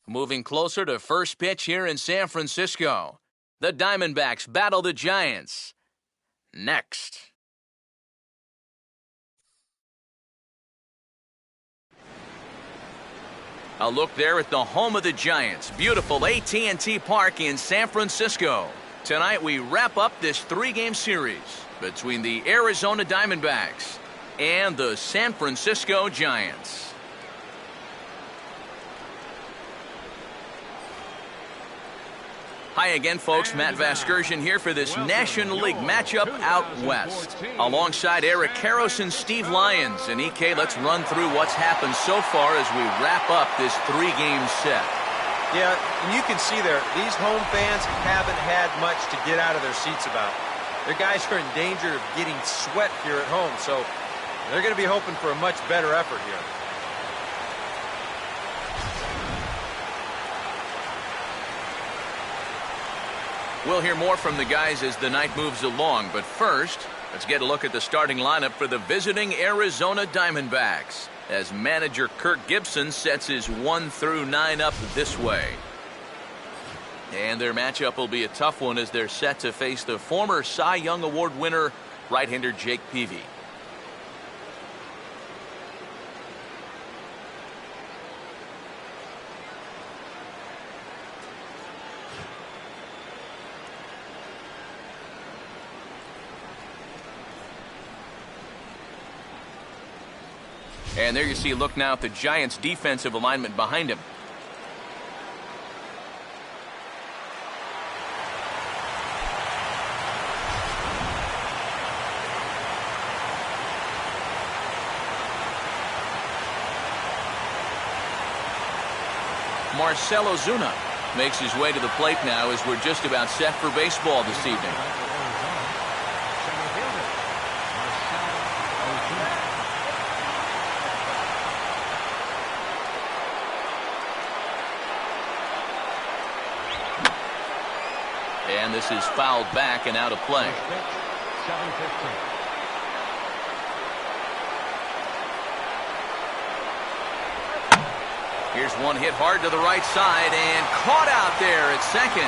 Moving closer to first pitch here in San Francisco. The Diamondbacks battle the Giants. Next. A look there at the home of the Giants. Beautiful AT&T Park in San Francisco. Tonight we wrap up this 3-game series between the Arizona Diamondbacks and the San Francisco Giants. Hi again, folks. Matt Vasgersian here for this National League matchup out west. Alongside Eric Karros and Steve Lyons. And EK, let's run through what's happened so far as we wrap up this 3-game set. Yeah, and you can see there, these home fans haven't had much to get out of their seats about. Their guys are in danger of getting swept here at home, so they're going to be hoping for a much better effort here. We'll hear more from the guys as the night moves along, but first, let's get a look at the starting lineup for the visiting Arizona Diamondbacks as manager Kirk Gibson sets his 1 through 9 up this way. And their matchup will be a tough one as they're set to face the former Cy Young Award winner, right-hander Jake Peavy. And there you see a look now at the Giants' defensive alignment behind him. Marcell Ozuna makes his way to the plate now as we're just about set for baseball this evening. And this is fouled back and out of play. Here's one hit hard to the right side and caught out there at second.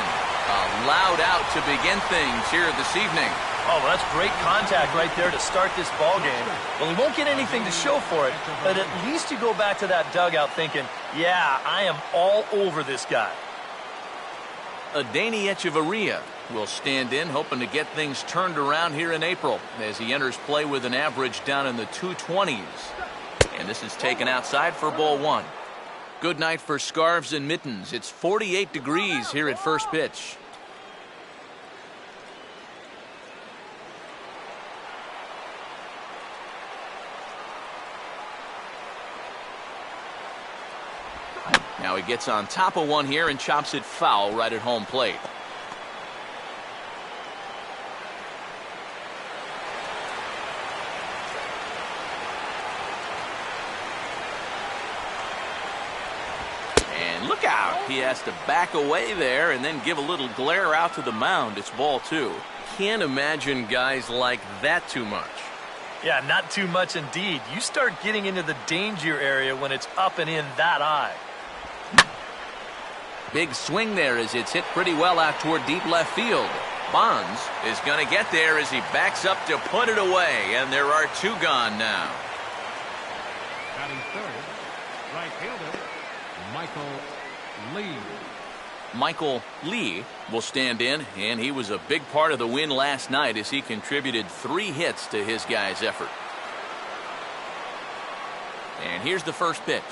Allowed out to begin things here this evening. Oh, well, that's great contact right there to start this ball game. Well, he won't get anything to show for it, but at least you go back to that dugout thinking, yeah, I am all over this guy. Adeiny Echeverria will stand in, hoping to get things turned around here in April as he enters play with an average down in the 220s. And this is taken outside for ball 1. Good night for scarves and mittens. It's 48 degrees here at first pitch. Now he gets on top of one here and chops it foul right at home plate. And look out. He has to back away there and then give a little glare out to the mound. It's ball 2. Can't imagine guys like that too much. Yeah, not too much indeed. You start getting into the danger area when it's up and in that high. Big swing there as it's hit pretty well out toward deep left field. Bonds is going to get there as he backs up to put it away, and there are 2 gone now. Batting third, right fielder, Michael Lee. Michael Lee will stand in, and he was a big part of the win last night as he contributed 3 hits to his guys' effort. And here's the first pitch.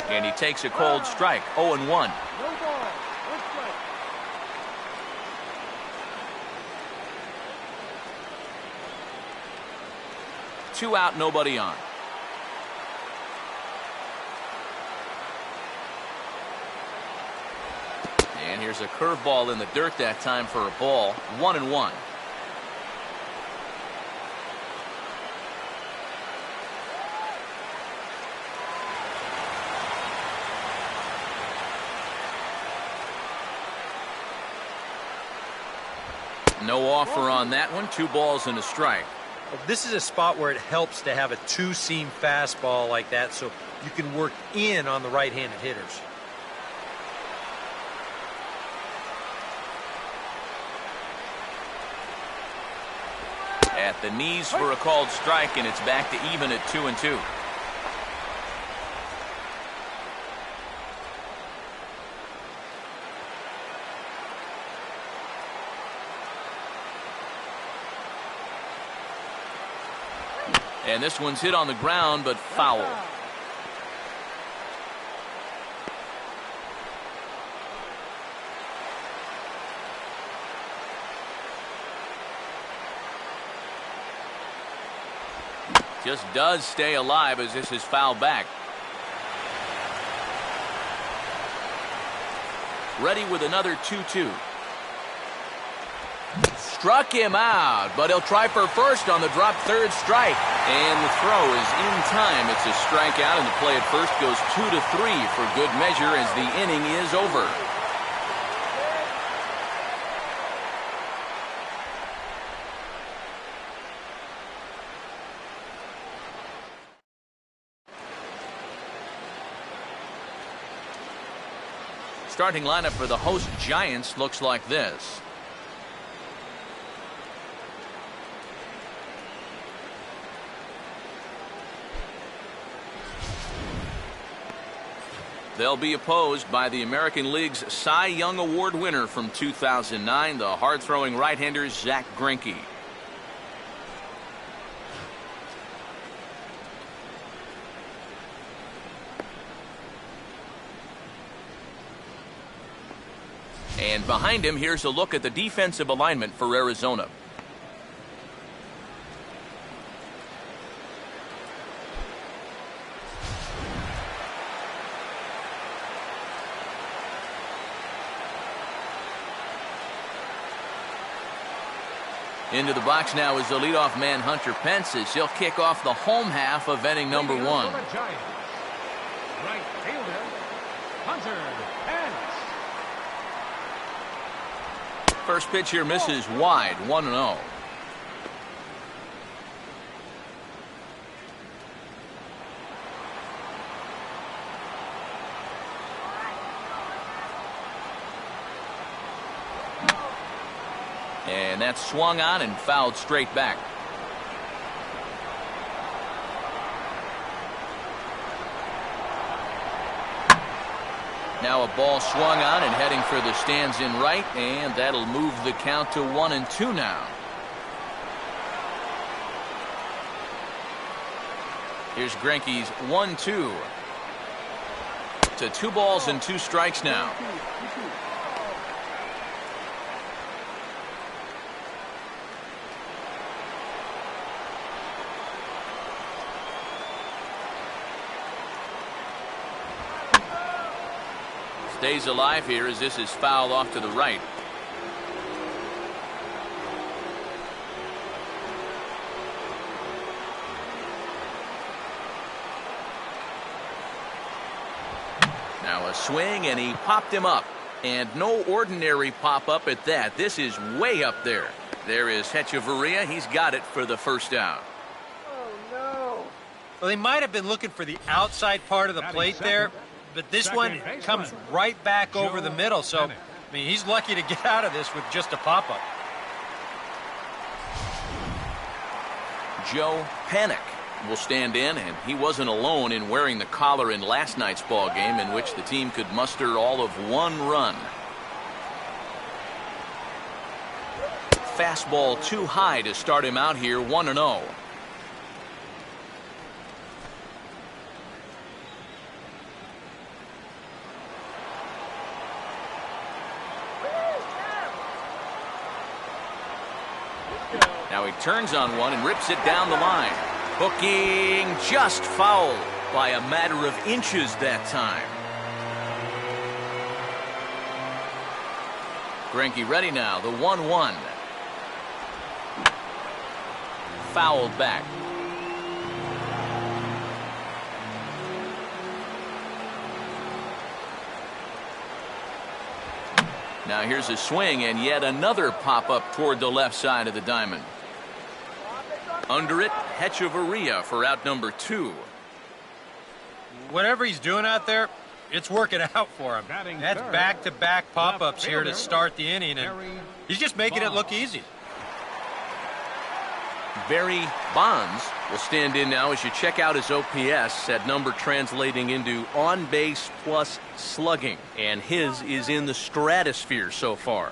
And he takes a cold strike, 0-1. No ball, 1 strike. 2 out, nobody on. And here's a curveball in the dirt that time for a ball, 1-1. No offer on that one. 2 balls and a strike. Well, this is a spot where it helps to have a two-seam fastball like that so you can work in on the right-handed hitters. At the knees for a called strike, and it's back to even at 2-2. And this one's hit on the ground, but foul. Just does stay alive as this is fouled back. Ready with another 2-2. Struck him out, but he'll try for first on the drop third strike. And the throw is in time. It's a strikeout, and the play at first goes 2-3 for good measure as the inning is over. Starting lineup for the host Giants looks like this. They'll be opposed by the American League's Cy Young Award winner from 2009, the hard-throwing right-hander Zach Greinke. And behind him, here's a look at the defensive alignment for Arizona. Into the box now is the leadoff man Hunter Pence as he'll kick off the home half of inning number one. Right fielder, Hunter Pence. First pitch here misses wide, 1-0. And that's swung on and fouled straight back. Now a ball swung on and heading for the stands in right, and that'll move the count to 1-2 now. Here's Greinke's 1-2 to 2 balls and 2 strikes now. Stays alive here as this is fouled off to the right. Now a swing, and he popped him up. And no ordinary pop-up at that. This is way up there. There is Hechavarria. He's got it for the first out. Oh, no. Well, they might have been looking for the outside part of the plate there. But this one comes right back over the middle, so, I mean, he's lucky to get out of this with just a pop-up. Joe Panik will stand in, and he wasn't alone in wearing the collar in last night's ball game in which the team could muster all of 1 run. Fastball too high to start him out here, 1-0. Now he turns on one and rips it down the line. Hooking just foul by a matter of inches that time. Greinke ready now, the 1-1. Fouled back. Now here's a swing and yet another pop-up toward the left side of the diamond. Under it, Hechavarria for out number 2. Whatever he's doing out there, it's working out for him. That's back-to-back pop-ups here to start the inning, and he's just making it look easy. Barry Bonds will stand in now as you check out his OPS, that number translating into on base plus slugging, and his is in the stratosphere so far.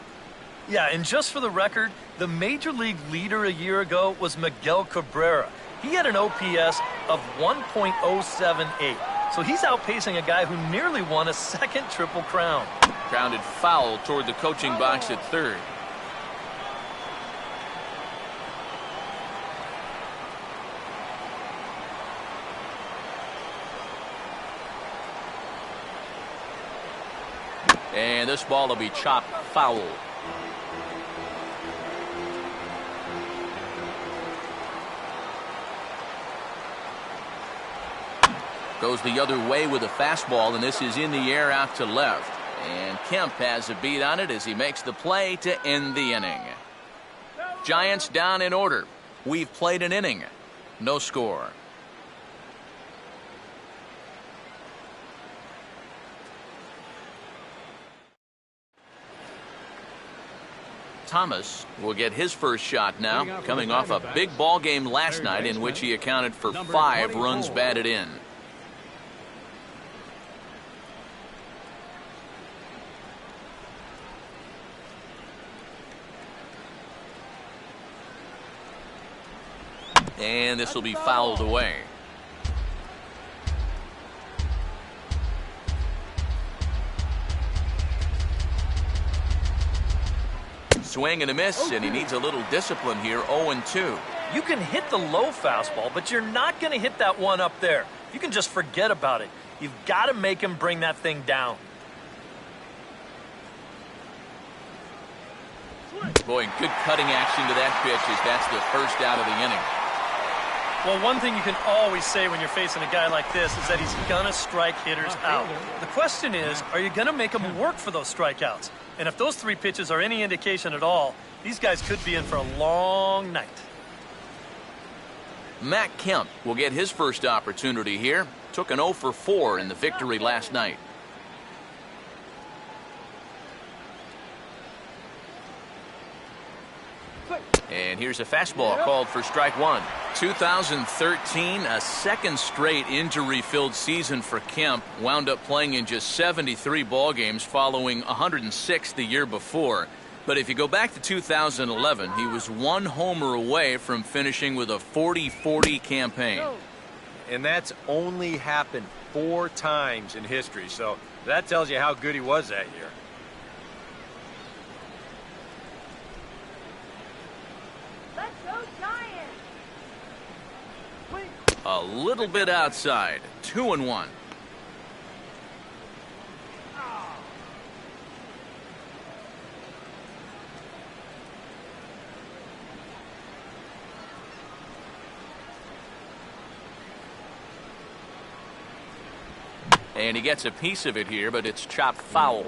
Yeah, and just for the record, the major league leader a year ago was Miguel Cabrera. He had an OPS of 1.078, so he's outpacing a guy who nearly won a second Triple Crown. Grounded foul toward the coaching box at third. And this ball will be chopped foul. Goes the other way with a fastball, and this is in the air out to left. And Kemp has a beat on it as he makes the play to end the inning. Giants down in order. We've played an inning. No score. Thomas will get his first shot now, coming off a big ball game last night in which he accounted for 5 runs batted in. And this will be fouled away. Swing and a miss, and he needs a little discipline here. 0-2. You can hit the low fastball, but you're not going to hit that one up there. You can just forget about it. You've got to make him bring that thing down. Boy, good cutting action to that pitch as that's the first out of the inning. Well, one thing you can always say when you're facing a guy like this is that he's going to strike hitters out. The question is, are you going to make him work for those strikeouts? And if those 3 pitches are any indication at all, these guys could be in for a long night. Matt Kemp will get his first opportunity here. Took an 0 for 4 in the victory last night. And here's a fastball called for strike 1. 2013, a second straight injury-filled season for Kemp. Wound up playing in just 73 ball games following 106 the year before. But if you go back to 2011, he was 1 homer away from finishing with a 40-40 campaign. And that's only happened 4 times in history, so that tells you how good he was that year. A little bit outside. 2-1. And he gets a piece of it here, but it's chopped foul.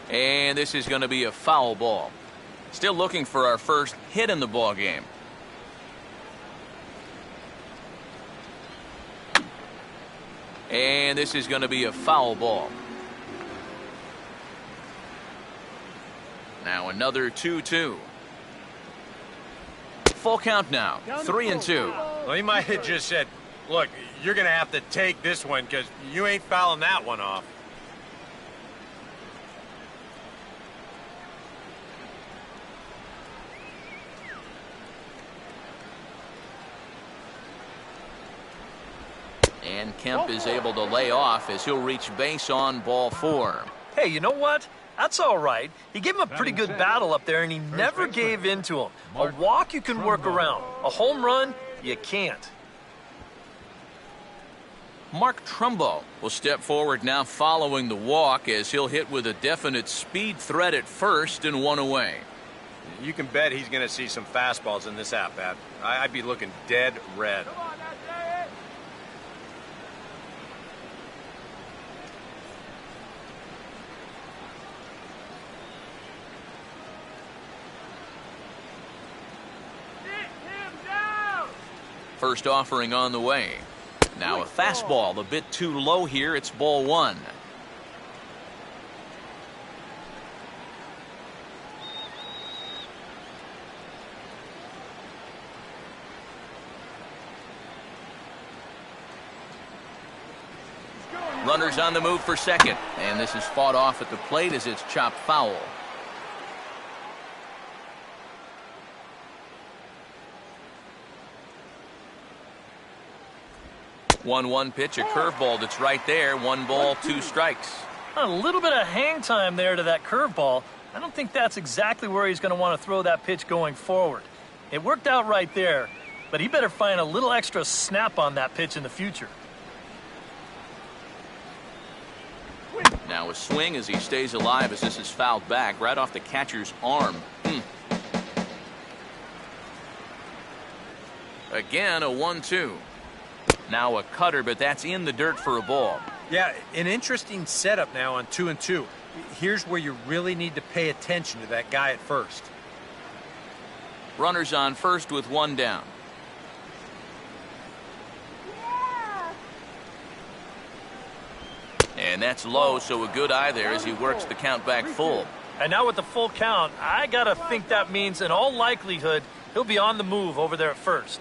And this is going to be a foul ball. Still looking for our first hit in the ball game. And this is going to be a foul ball. Now another 2-2. Full count now. 3-2. Well, he might have just said, look, you're going to have to take this one because you ain't fouling that one off. And Kemp is able to lay off as he'll reach base on ball 4. Hey, you know what? That's all right. He gave him a pretty good battle up there, and he never gave in to him. A walk you can work around. A home run, you can't. Mark Trumbo will step forward now following the walk as he'll hit with a definite speed threat at first and 1 away. You can bet he's going to see some fastballs in this at-bat. I'd be looking dead red. first offering on the way. Now a fastball a bit too low here. It's ball one. Runners on the move for second, and this is fought off at the plate as it's chopped foul. One pitch, a curveball that's right there. 1 ball, 2 strikes. A little bit of hang time there to that curveball. I don't think that's exactly where he's going to want to throw that pitch going forward. It worked out right there, but he better find a little extra snap on that pitch in the future. Now a swing as he stays alive as this is fouled back right off the catcher's arm. Again, a 1-2. Now a cutter, but that's in the dirt for a ball. Yeah, an interesting setup now on 2-2. Here's where you really need to pay attention to that guy at first. Runners on first with 1 down. And that's low, so a good eye there as he works the count back full. And now with the full count, I got to think that means in all likelihood he'll be on the move over there at first.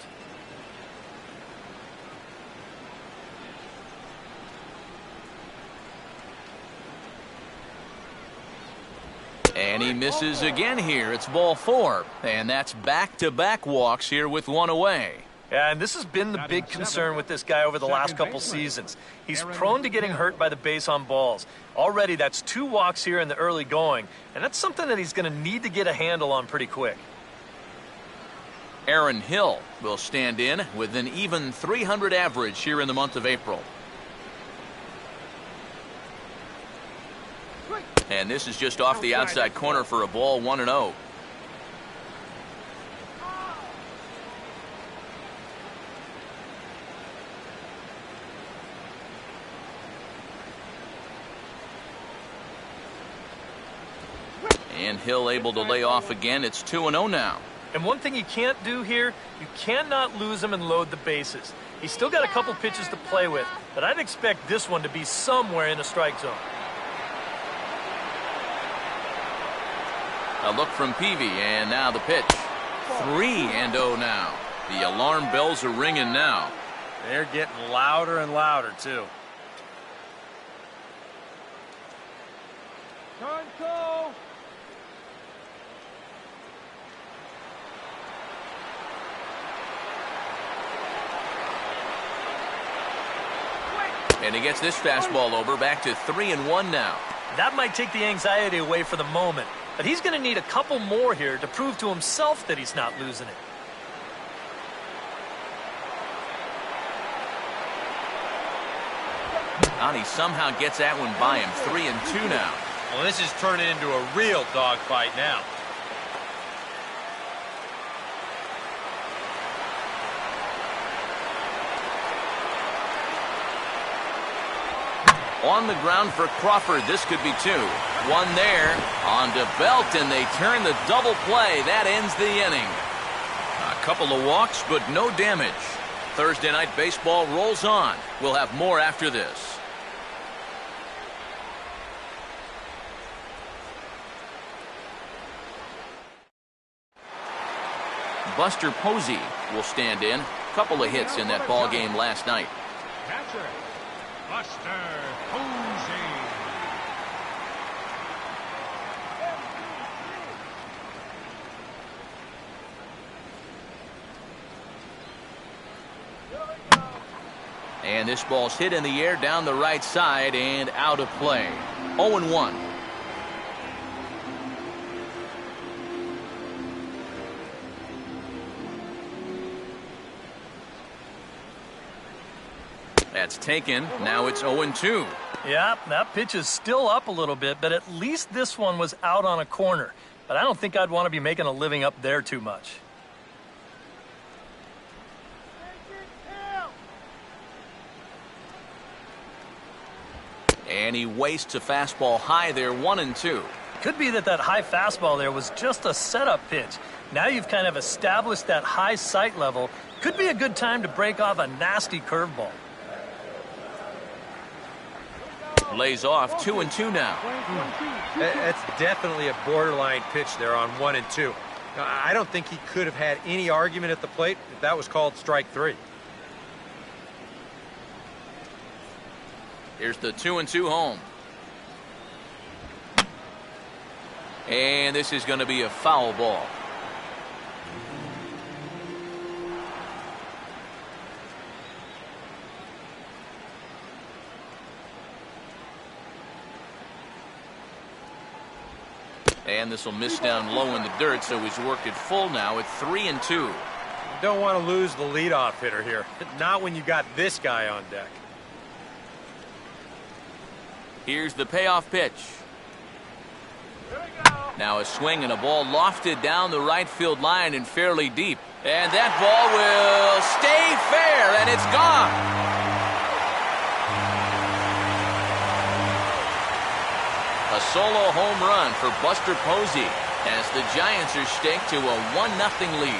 And he misses again here. It's ball 4. And that's back-to-back walks here with 1 away. Yeah, and this has been the big concern with this guy over the last couple seasons. He's prone to getting hurt by the base on balls. Already, that's 2 walks here in the early going, and that's something that he's going to need to get a handle on pretty quick. Aaron Hill will stand in with an even .300 average here in the month of April. And this is just off the outside corner for a ball, 1-0. And Hill able to lay off again. It's 2-0 now. And one thing you can't do here, you cannot lose him and load the bases. He's still got a couple pitches to play with, but I'd expect this one to be somewhere in the strike zone. A look from Peavy, and now the pitch. 3-0 now. The alarm bells are ringing now. They're getting louder and louder, too. Time go. And he gets this fastball over, back to 3-1 now. That might take the anxiety away for the moment, but he's going to need a couple more here to prove to himself that he's not losing it. And he somehow gets that one by him. 3-2 now. Well, this is turning into a real dogfight now. On the ground for Crawford. This could be 2. 1 there on to Belt, and they turn the double play. That ends the inning. A couple of walks, but no damage. Thursday Night Baseball rolls on. We'll have more after this. Buster Posey will stand in. Couple of hits in that ball game last night. Catcher, Buster Posey. And this ball's hit in the air down the right side and out of play. 0-1. That's taken. Now it's 0-2. Yeah, that pitch is still up a little bit, but at least this one was out on a corner. But I don't think I'd want to be making a living up there too much. And he wastes a fastball high there, 1-2. Could be that high fastball there was just a setup pitch. Now you've kind of established that high sight level. Could be a good time to break off a nasty curveball. Lays off 2-2 now. That's definitely a borderline pitch there on 1-2. Now, I don't think he could have had any argument at the plate if that was called strike 3. Here's the 2-2 home. And this is going to be a foul ball. And this will miss down low in the dirt, so he's worked it full now at 3-2. You don't want to lose the leadoff hitter here. Not when you got this guy on deck. Here's the payoff pitch. Now a swing and a ball lofted down the right field line and fairly deep. And that ball will stay fair, and it's gone. A solo home run for Buster Posey as the Giants are staked to a 1-0 lead.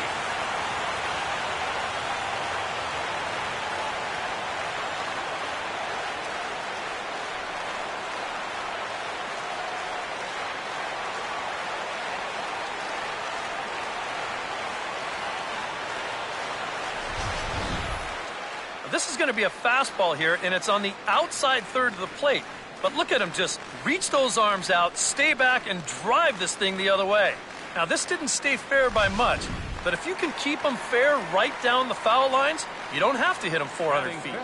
This is going to be a fastball here, and it's on the outside third of the plate. But look at him just reach those arms out, stay back, and drive this thing the other way. Now, this didn't stay fair by much, but if you can keep them fair right down the foul lines, you don't have to hit them 400 feet.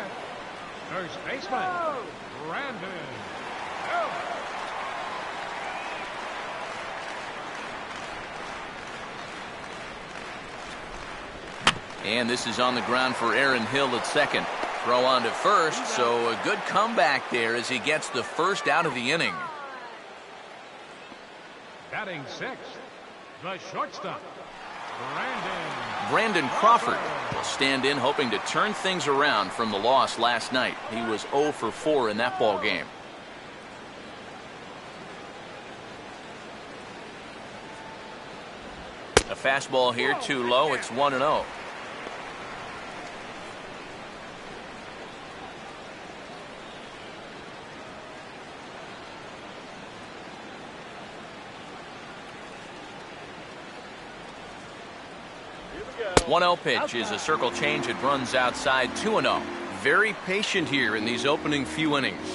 First baseman, Brandon. And this is on the ground for Aaron Hill at second. Throw on to first, so a good comeback there as he gets the first out of the inning. Batting sixth, the shortstop, Brandon Crawford will stand in hoping to turn things around from the loss last night. He was 0 for 4 in that ball game. A fastball here too low. It's 1-0. The 1-0 pitch is a circle change. It runs outside 2-0. Very patient here in these opening few innings.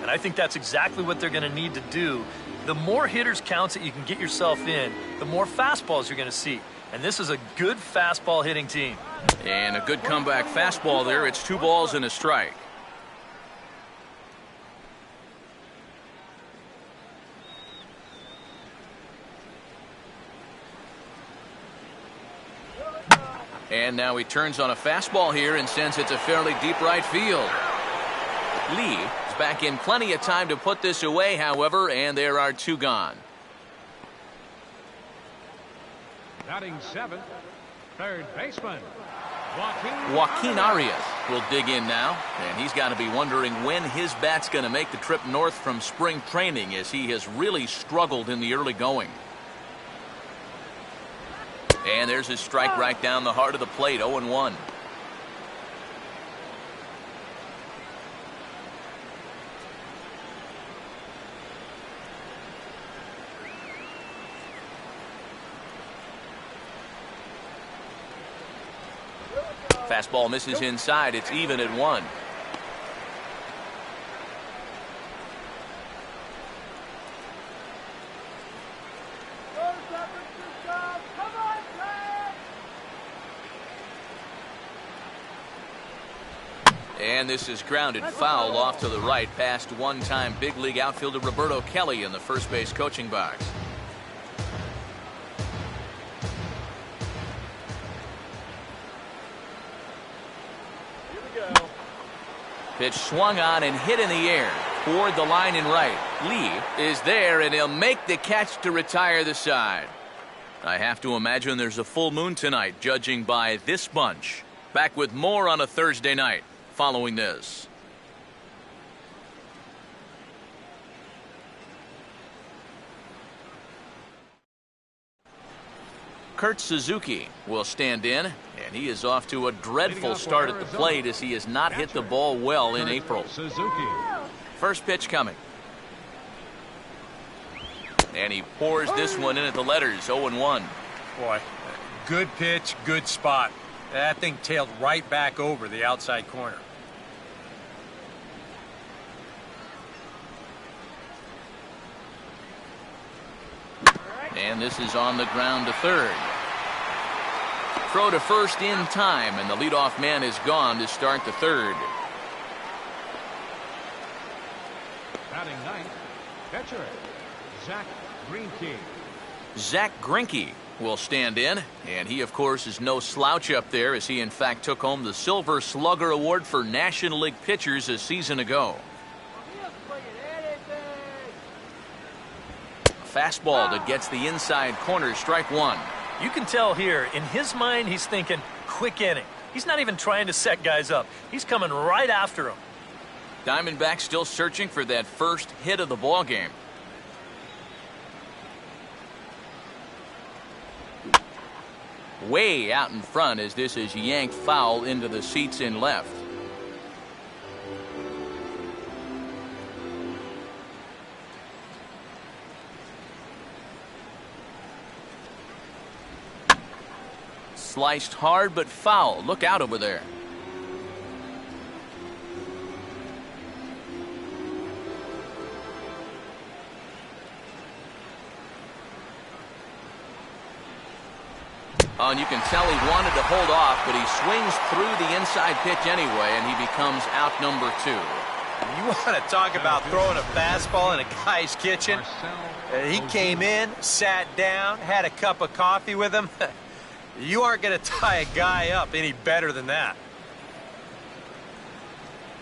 And I think that's exactly what they're going to need to do. The more hitters counts that you can get yourself in, the more fastballs you're going to see. And this is a good fastball hitting team. And a good comeback fastball there. It's 2 balls and a strike. And now he turns on a fastball here and sends it to fairly deep right field. Lee is back in plenty of time to put this away, however, and there are 2 gone. batting seventh, third baseman, Joaquin Arias will dig in now, and he's got to be wondering when his bat's going to make the trip north from spring training, as he has really struggled in the early going. And there's his strike right down the heart of the plate, 0-1. Fastball misses inside. It's even at 1. And this is grounded foul off to the right past one-time big league outfielder Roberto Kelly in the first base coaching box. Pitch swung on and hit in the air toward the line and right. Lee is there, and he'll make the catch to retire the side. I have to imagine there's a full moon tonight, judging by this bunch. Back with more on a Thursday night following this. Kurt Suzuki will stand in, and he is off to a dreadful start at the plate as he has not hit the ball well in April. First pitch coming. And he pours this one in at the letters, 0-1. Boy, good pitch, good spot. That thing tailed right back over the outside corner. And this is on the ground to third. Throw to first in time, and the leadoff man is gone to start the third. Batting ninth, catcher, Zach Greinke. Zach Greinke will stand in, and he, of course, is no slouch up there as he, in fact, took home the Silver Slugger Award for National League pitchers a season ago. Fastball that gets the inside corner, strike one. You can tell here, in his mind, he's thinking quick inning. He's not even trying to set guys up. He's coming right after them. Diamondbacks still searching for that first hit of the ball game. Way out in front as this is yanked foul into the seats in left. Sliced hard but foul. Look out over there. Oh, and you can tell he wanted to hold off, but he swings through the inside pitch anyway, and he becomes out number two. You want to talk about throwing a fastball in a guy's kitchen? He came in, sat down, had a cup of coffee with him. You aren't going to tie a guy up any better than that.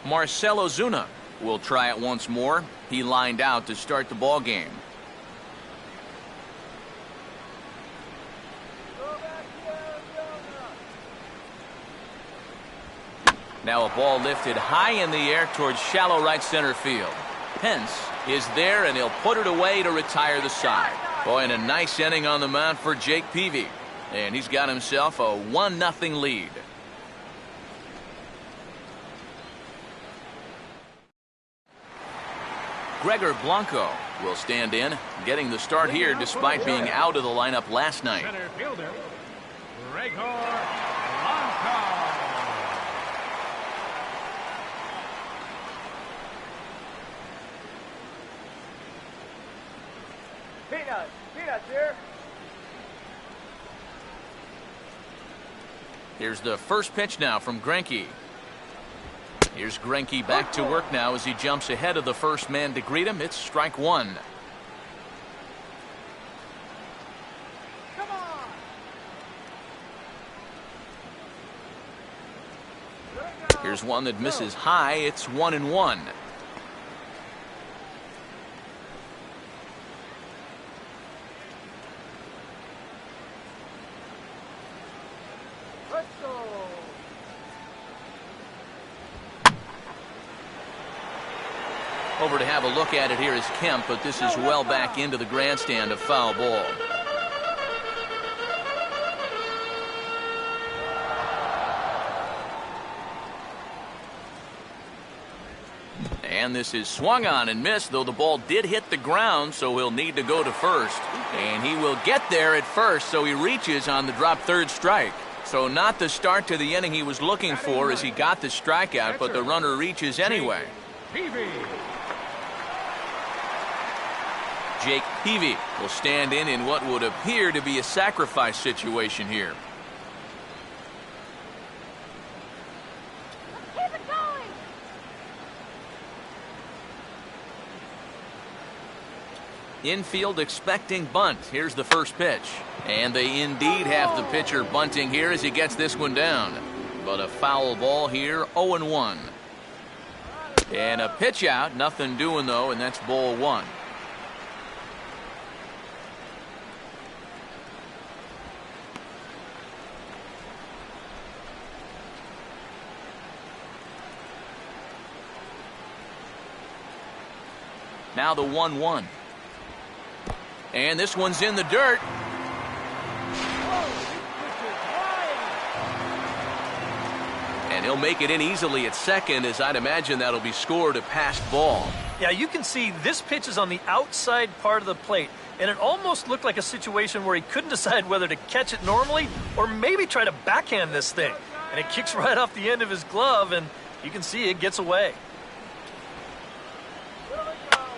Marcell Ozuna will try it once more. He lined out to start the ball game. Now a ball lifted high in the air towards shallow right center field. Pence is there, and he'll put it away to retire the side. Boy, and a nice inning on the mound for Jake Peavy. And he's got himself a 1-0 lead. Gregor Blanco will stand in, getting the start here despite being out of the lineup last night. Center fielder, Gregor Blanco. Peanuts here. Here's the first pitch now from Greinke. Here's Greinke back to work now as he jumps ahead of the first man to greet him. It's strike one. Come on. Here's one that misses high. It's 1-1. Over to have a look at it here is Kemp, but this is well back into the grandstand, a foul ball. And this is swung on and missed, though the ball did hit the ground, so he'll need to go to first. And he will get there at first, so he reaches on the drop third strike. So not the start to the inning he was looking for as he got the strikeout, but the runner reaches anyway. Jake Peavy will stand in what would appear to be a sacrifice situation here. Keep it going. Infield expecting bunt. Here's the first pitch. And they indeed have the pitcher bunting here as he gets this one down. But a foul ball here, 0-1. And a pitch out, nothing doing though, and that's ball one. Now the 1-1. And this one's in the dirt. he'll make it in easily at second, as I'd imagine that'll be scored a passed ball. Yeah, you can see this pitch is on the outside part of the plate, and it almost looked like a situation where he couldn't decide whether to catch it normally or maybe try to backhand this thing. And it kicks right off the end of his glove, and you can see it gets away.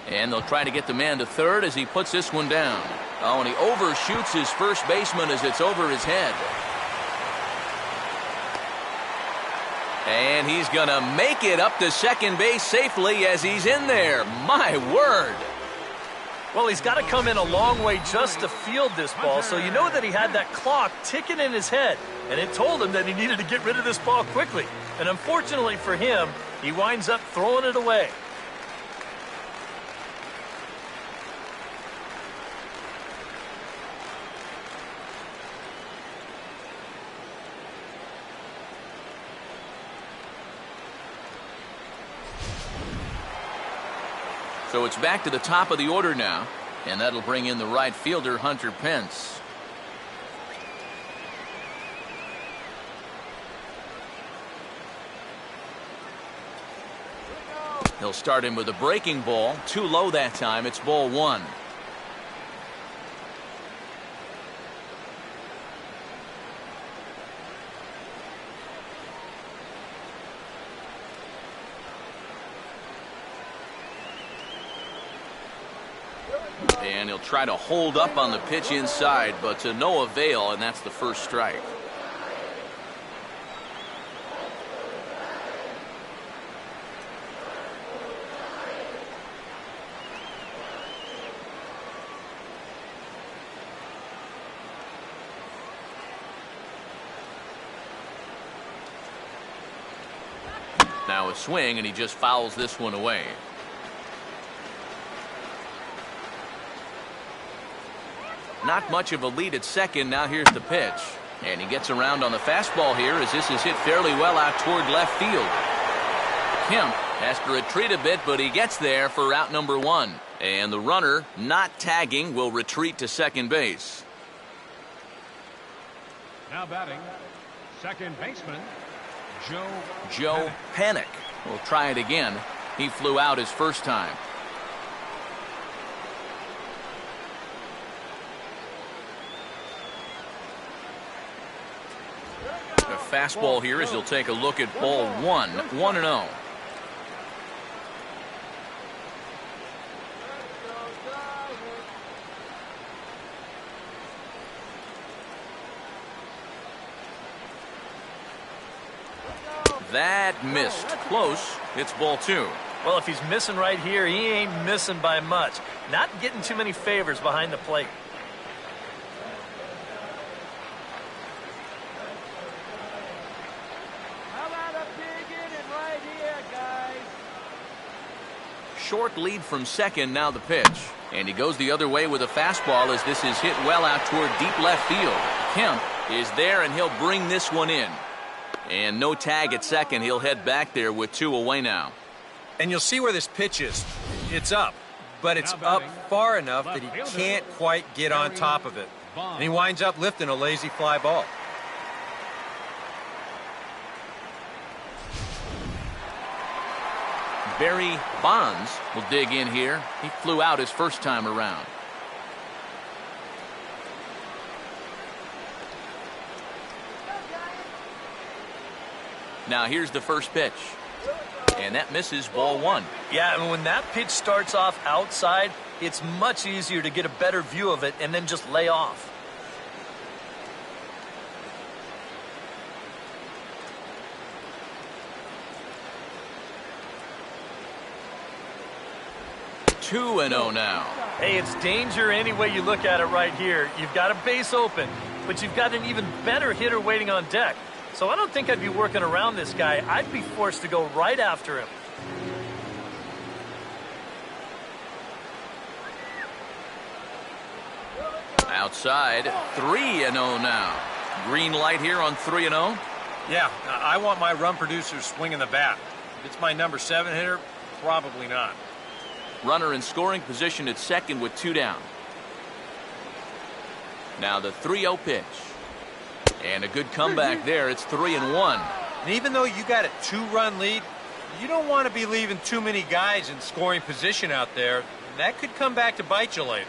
And they'll try to get the man to third as he puts this one down. Oh, and he overshoots his first baseman as it's over his head. And he's going to make it up to second base safely as he's in there. My word. Well, he's got to come in a long way just to field this ball, so you know that he had that clock ticking in his head, and it told him that he needed to get rid of this ball quickly. And unfortunately for him, he winds up throwing it away. So it's back to the top of the order now, and that'll bring in the right fielder, Hunter Pence. He'll start him with a breaking ball. Too low that time. It's ball one. And he'll try to hold up on the pitch inside, but to no avail, and that's the first strike. Now a swing, and he just fouls this one away. Not much of a lead at second. Now here's the pitch. And he gets around on the fastball here as this is hit fairly well out toward left field. Kemp has to retreat a bit, but he gets there for out number one. And the runner, not tagging, will retreat to second base. Now batting, second baseman, Joe Panik will try it again. He flew out his first time. A fastball here as he'll take a look at ball one. 1-0. That missed. Close. It's ball two. Well, if he's missing right here, he ain't missing by much. Not getting too many favors behind the plate. Short lead from second, now the pitch. And he goes the other way with a fastball as this is hit well out toward deep left field. Kemp is there, and he'll bring this one in. And no tag at second. He'll head back there with two away now. And you'll see where this pitch is. It's up, but it's up far enough that he can't quite get on top of it. And he winds up lifting a lazy fly ball. Barry Bonds will dig in here. He flew out his first time around. Now here's the first pitch. And that misses, ball one. Yeah, and when that pitch starts off outside, it's much easier to get a better view of it and then just lay off. Two and 0 now. Hey, it's danger any way you look at it right here. You've got a base open, but you've got an even better hitter waiting on deck. So I don't think I'd be working around this guy. I'd be forced to go right after him. Outside, 3-0 now. Green light here on 3-0. Yeah, I want my run producer swinging the bat. If it's my number 7 hitter, probably not. Runner in scoring position at second with two down. Now the 3-0 pitch. And a good comeback there. It's 3-1. And even though you got a 2-run lead, you don't want to be leaving too many guys in scoring position out there. That could come back to bite you later.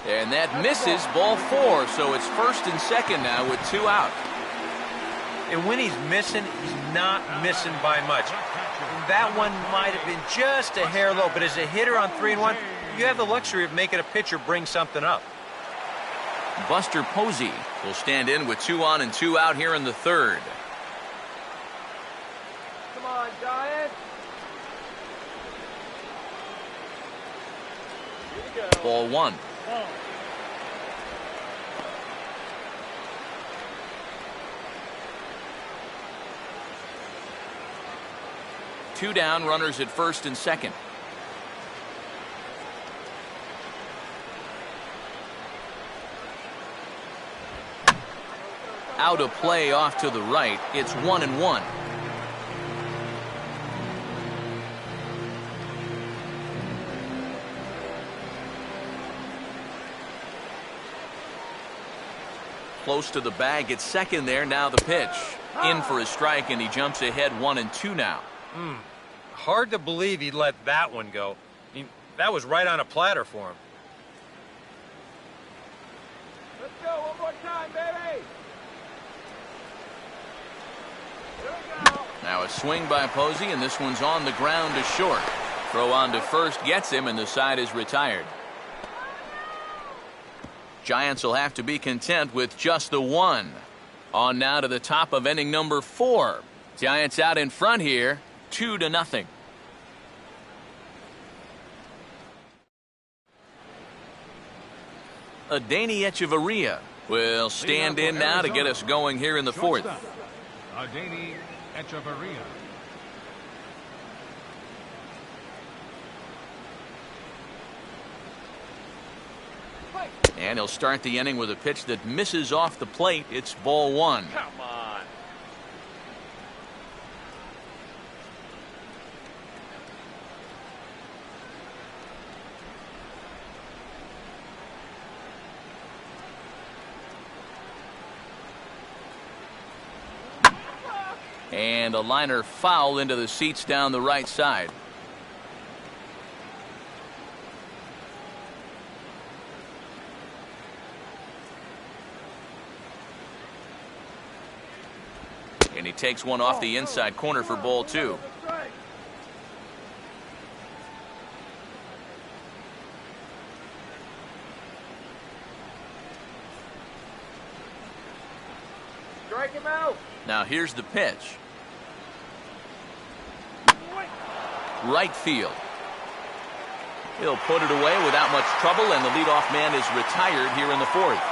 And that misses, ball 4, so it's first and second now with 2 out. And when he's missing, he's not missing by much. That one might have been just a hair low, but as a hitter on 3-1, you have the luxury of making a pitcher bring something up. Buster Posey will stand in with 2 on and 2 out here in the third. Come on, Giants. Here we go. Ball 1. Two down, runners at first and second. Out of play off to the right. It's 1-1. Close to the bag at second there. Now the pitch. In for a strike, and he jumps ahead 1-2 now. Hard to believe he let that one go. I mean, that was right on a platter for him. Let's go one more time, baby. Here we go. Now a swing by Posey, and this one's on the ground to short. Throw on to first gets him, and the side is retired. Giants will have to be content with just the 1. On now to the top of inning number 4. Giants out in front here, 2-0. Adeiny Echeverria will stand in now to get us going here in the 4th. Adeiny Echeverria. And he'll start the inning with a pitch that misses off the plate. It's ball 1. Come on. And a liner foul into the seats down the right side. And he takes one off the inside corner for ball 2. Strike him out. Now here's the pitch. Right field. He'll put it away without much trouble, and the leadoff man is retired here in the 4th.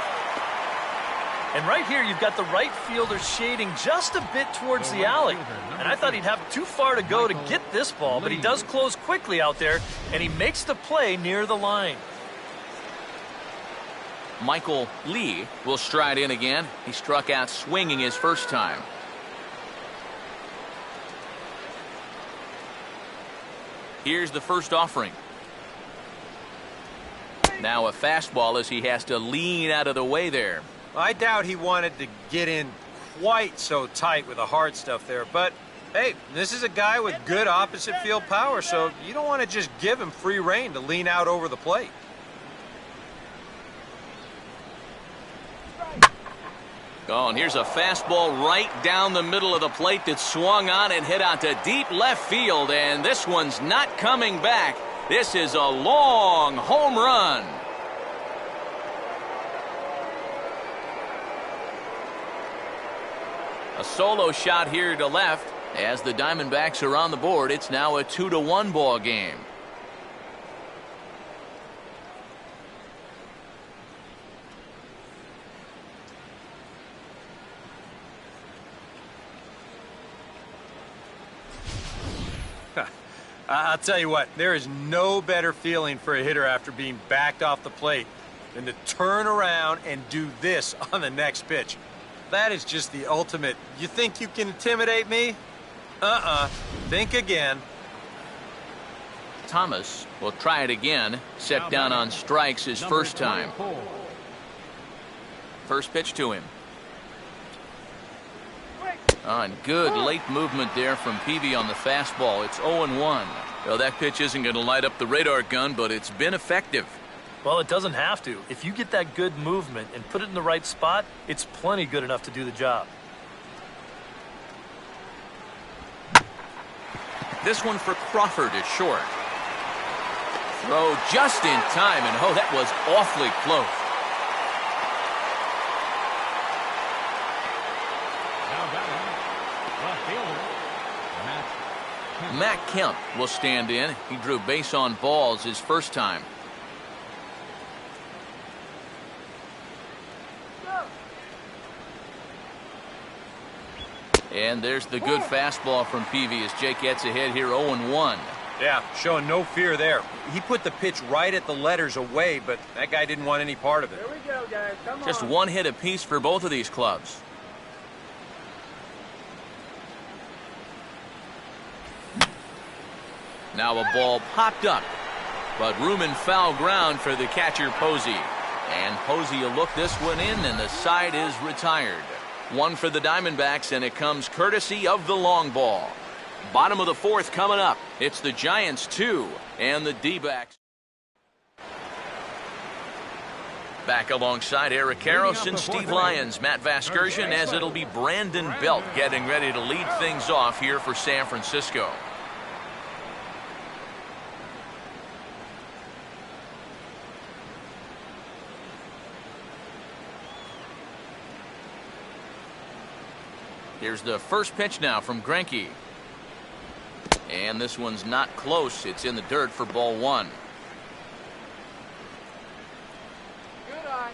And right here, you've got the right fielder shading just a bit towards the alley. And I thought he'd have too far to go to get this ball, but he does close quickly out there, and he makes the play near the line. Michael Lee will stride in again. He struck out swinging his first time. Here's the first offering. Now a fastball as he has to lean out of the way there. I doubt he wanted to get in quite so tight with the hard stuff there, but hey, this is a guy with good opposite field power, so you don't want to just give him free rein to lean out over the plate. Oh, and here's a fastball right down the middle of the plate that swung on and hit out to deep left field, and this one's not coming back. This is a long home run. A solo shot here to left. As the Diamondbacks are on the board, it's now a 2-1 ball game. I'll tell you what, there is no better feeling for a hitter after being backed off the plate than to turn around and do this on the next pitch. That is just the ultimate, you think you can intimidate me? Think again. Thomas will try it again. Set down on strikes his first time. First pitch to him. And good late movement there from Peavy on the fastball. It's 0-1. Well, that pitch isn't going to light up the radar gun, but it's been effective. Well, it doesn't have to. If you get that good movement and put it in the right spot, it's plenty good enough to do the job. This one for Crawford is short. Throw just in time, and oh, that was awfully close. Matt Kemp will stand in. He drew base on balls his first time. And there's the good fastball from Peavy as Jake gets ahead here 0-1. Yeah, showing no fear there. He put the pitch right at the letters away, but that guy didn't want any part of it. Here we go, guys. Come on. Just one hit apiece for both of these clubs. Now a ball popped up, but room and foul ground for the catcher Posey. And Posey will look this one in, and the side is retired. One for the Diamondbacks, and it comes courtesy of the long ball. Bottom of the fourth coming up. It's the Giants 2 and the D-backs. Back alongside Eric Karros and Steve Lyons, Matt Vasgersian, as it'll be Brandon Belt getting ready to lead things off here for San Francisco. Here's the first pitch now from Greinke. And this one's not close. It's in the dirt for ball one. Good eye.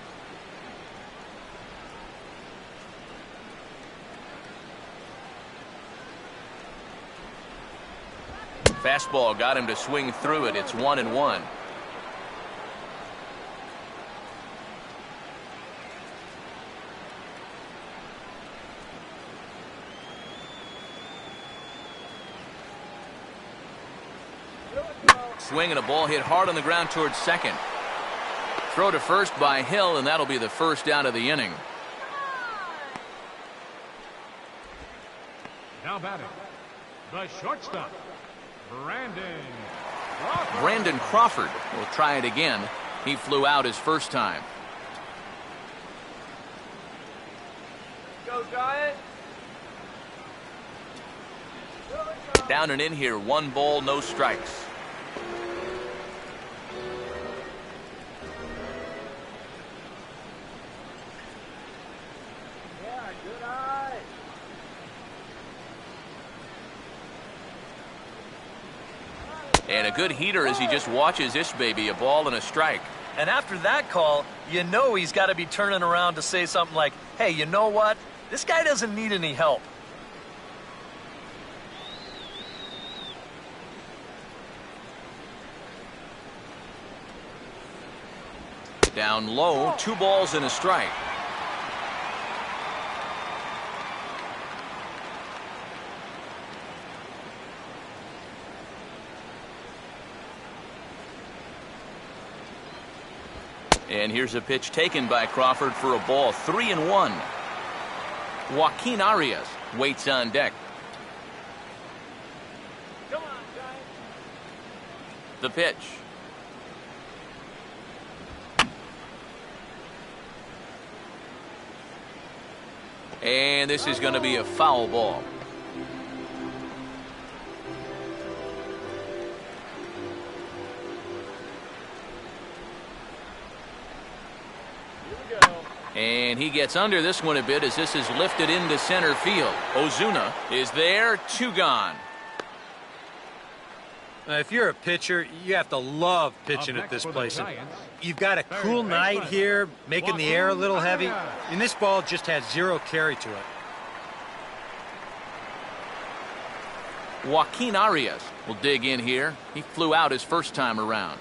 Fastball got him to swing through it. It's 1-1. Swing and a ball hit hard on the ground towards second. Throw to first by Hill, and that'll be the first out of the inning. Now batting, the shortstop, Brandon Crawford will try it again. He flew out his first time. Go, Giants. Down and in here, 1 ball, no strikes. And a good heater as he just watches this baby, a ball and a strike. And after that call, you know he's got to be turning around to say something like, hey, you know what? This guy doesn't need any help. Down low, 2 balls and a strike. And here's a pitch taken by Crawford for a ball. 3-1. Joaquin Arias waits on deck. Come on, Giants. The pitch. And this is going to be a foul ball. And he gets under this one a bit as this is lifted into center field. Ozuna is there, 2 gone. If you're a pitcher, you have to love pitching at this place. You've got a cool night here, making the air a little heavy, and this ball just has 0 carry to it. Joaquin Arias will dig in here. He flew out his first time around.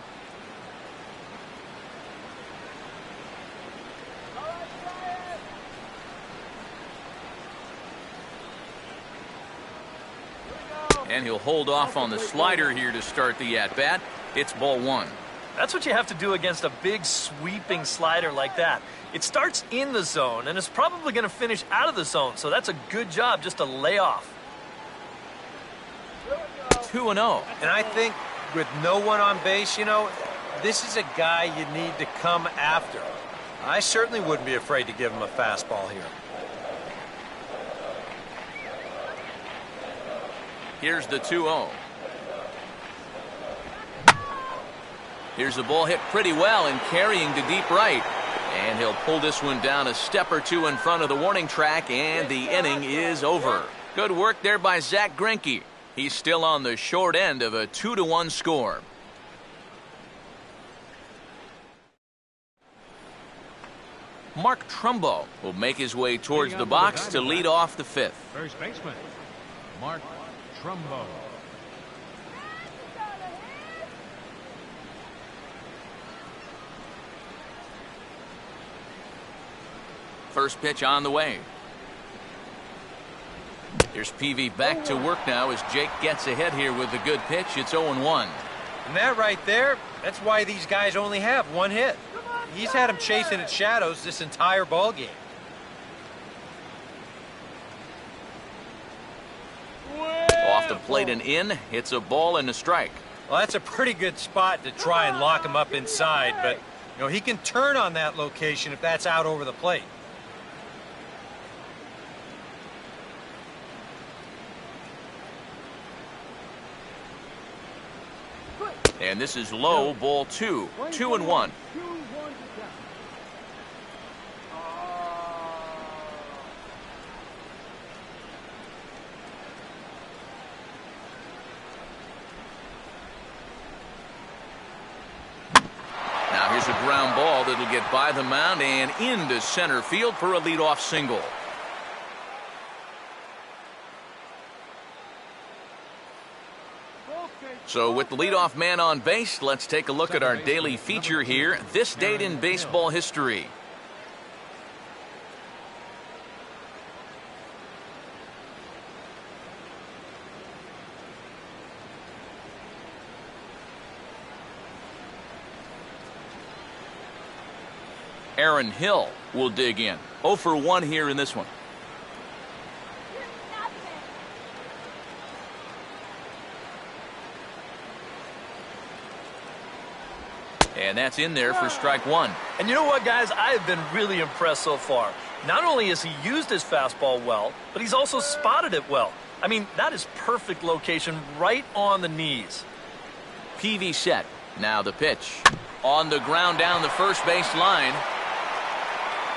And he'll hold off on the slider here to start the at-bat. It's ball one. That's what you have to do against a big sweeping slider like that. It starts in the zone and is probably going to finish out of the zone, so that's a good job just to lay off. 2-0. And I think with no one on base, this is a guy you need to come after. I certainly wouldn't be afraid to give him a fastball here. Here's the 2-0. Here's the ball hit pretty well and carrying to deep right. And he'll pull this one down a step or two in front of the warning track, and the inning is over. Good work there by Zach Greinke. He's still on the short end of a 2-1 score. Mark Trumbo will make his way towards the box to lead off the fifth. First baseman, Mark Trumbo. First pitch on the way. Here's PV back to work now as Jake gets ahead here with a good pitch. It's 0-1. And that right there, that's why these guys only have one hit. He's had them chasing its shadows this entire ball game. Off the plate and in. It's a ball and a strike. Well, that's a pretty good spot to try and lock him up inside, but he can turn on that location if that's out over the plate. And this is low, ball 2. 2-1. Now here's a ground ball that'll get by the mound and into center field for a leadoff single. So with the leadoff man on base, let's take a look at our daily feature here. This date in baseball history. Aaron Hill will dig in. 0 for 1 here in this one. And that's in there for strike one. And you know what, guys? I have been really impressed so far. Not only has he used his fastball well, but he's also spotted it well. I mean, that is perfect location right on the knees. PV set. Now the pitch. On the ground down the first base line.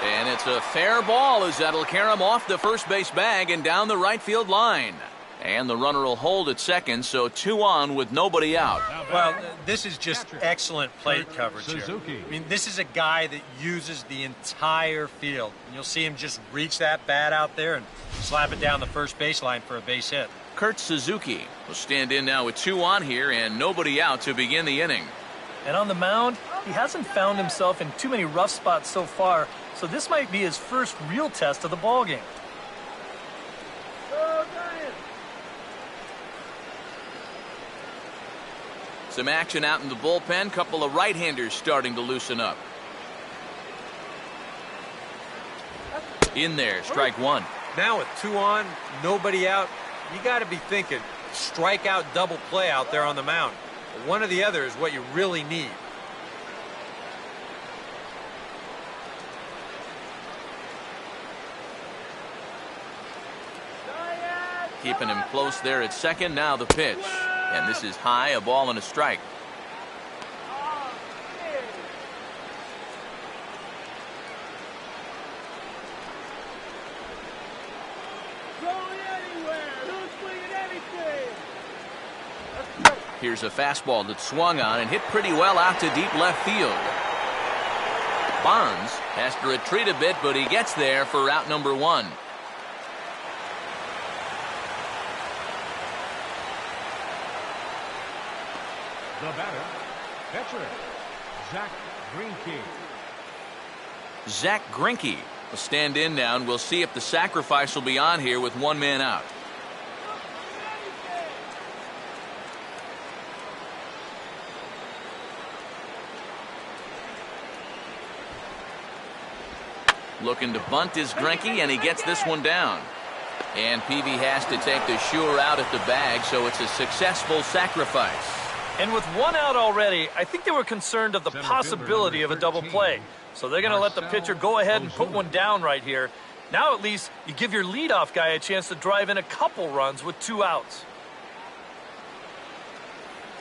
And it's a fair ball as that'll carry him off the first base bag and down the right field line. And the runner will hold at second, so 2 on with nobody out. Well, this is just excellent plate coverage here. I mean, this is a guy that uses the entire field. And you'll see him just reach that bat out there and slap it down the first baseline for a base hit. Kurt Suzuki will stand in now with 2 on here and nobody out to begin the inning. And on the mound, he hasn't found himself in too many rough spots so far, so this might be his first real test of the ballgame. Some action out in the bullpen. Couple of right-handers starting to loosen up. In there, strike one. Now with 2 on, nobody out, you got to be thinking strikeout double play out there on the mound. One or the other is what you really need. Keeping him close there at second. Now the pitch. And this is high, a ball and a strike. Here's a fastball that swung on and hit pretty well out to deep left field. Bonds has to retreat a bit, but he gets there for out number 1. The batter, catcher, Zach Greinke. Zach Greinke will stand in now, and we'll see if the sacrifice will be on here with 1 man out. Looking to bunt is Greinke, and he gets this one down. And Peavy has to take the sure out at the bag, so it's a successful sacrifice. And with one out already, I think they were concerned of the possibility of a double play. So they're going to let the pitcher go ahead and put one down right here. Now at least you give your leadoff guy a chance to drive in a couple runs with 2 outs.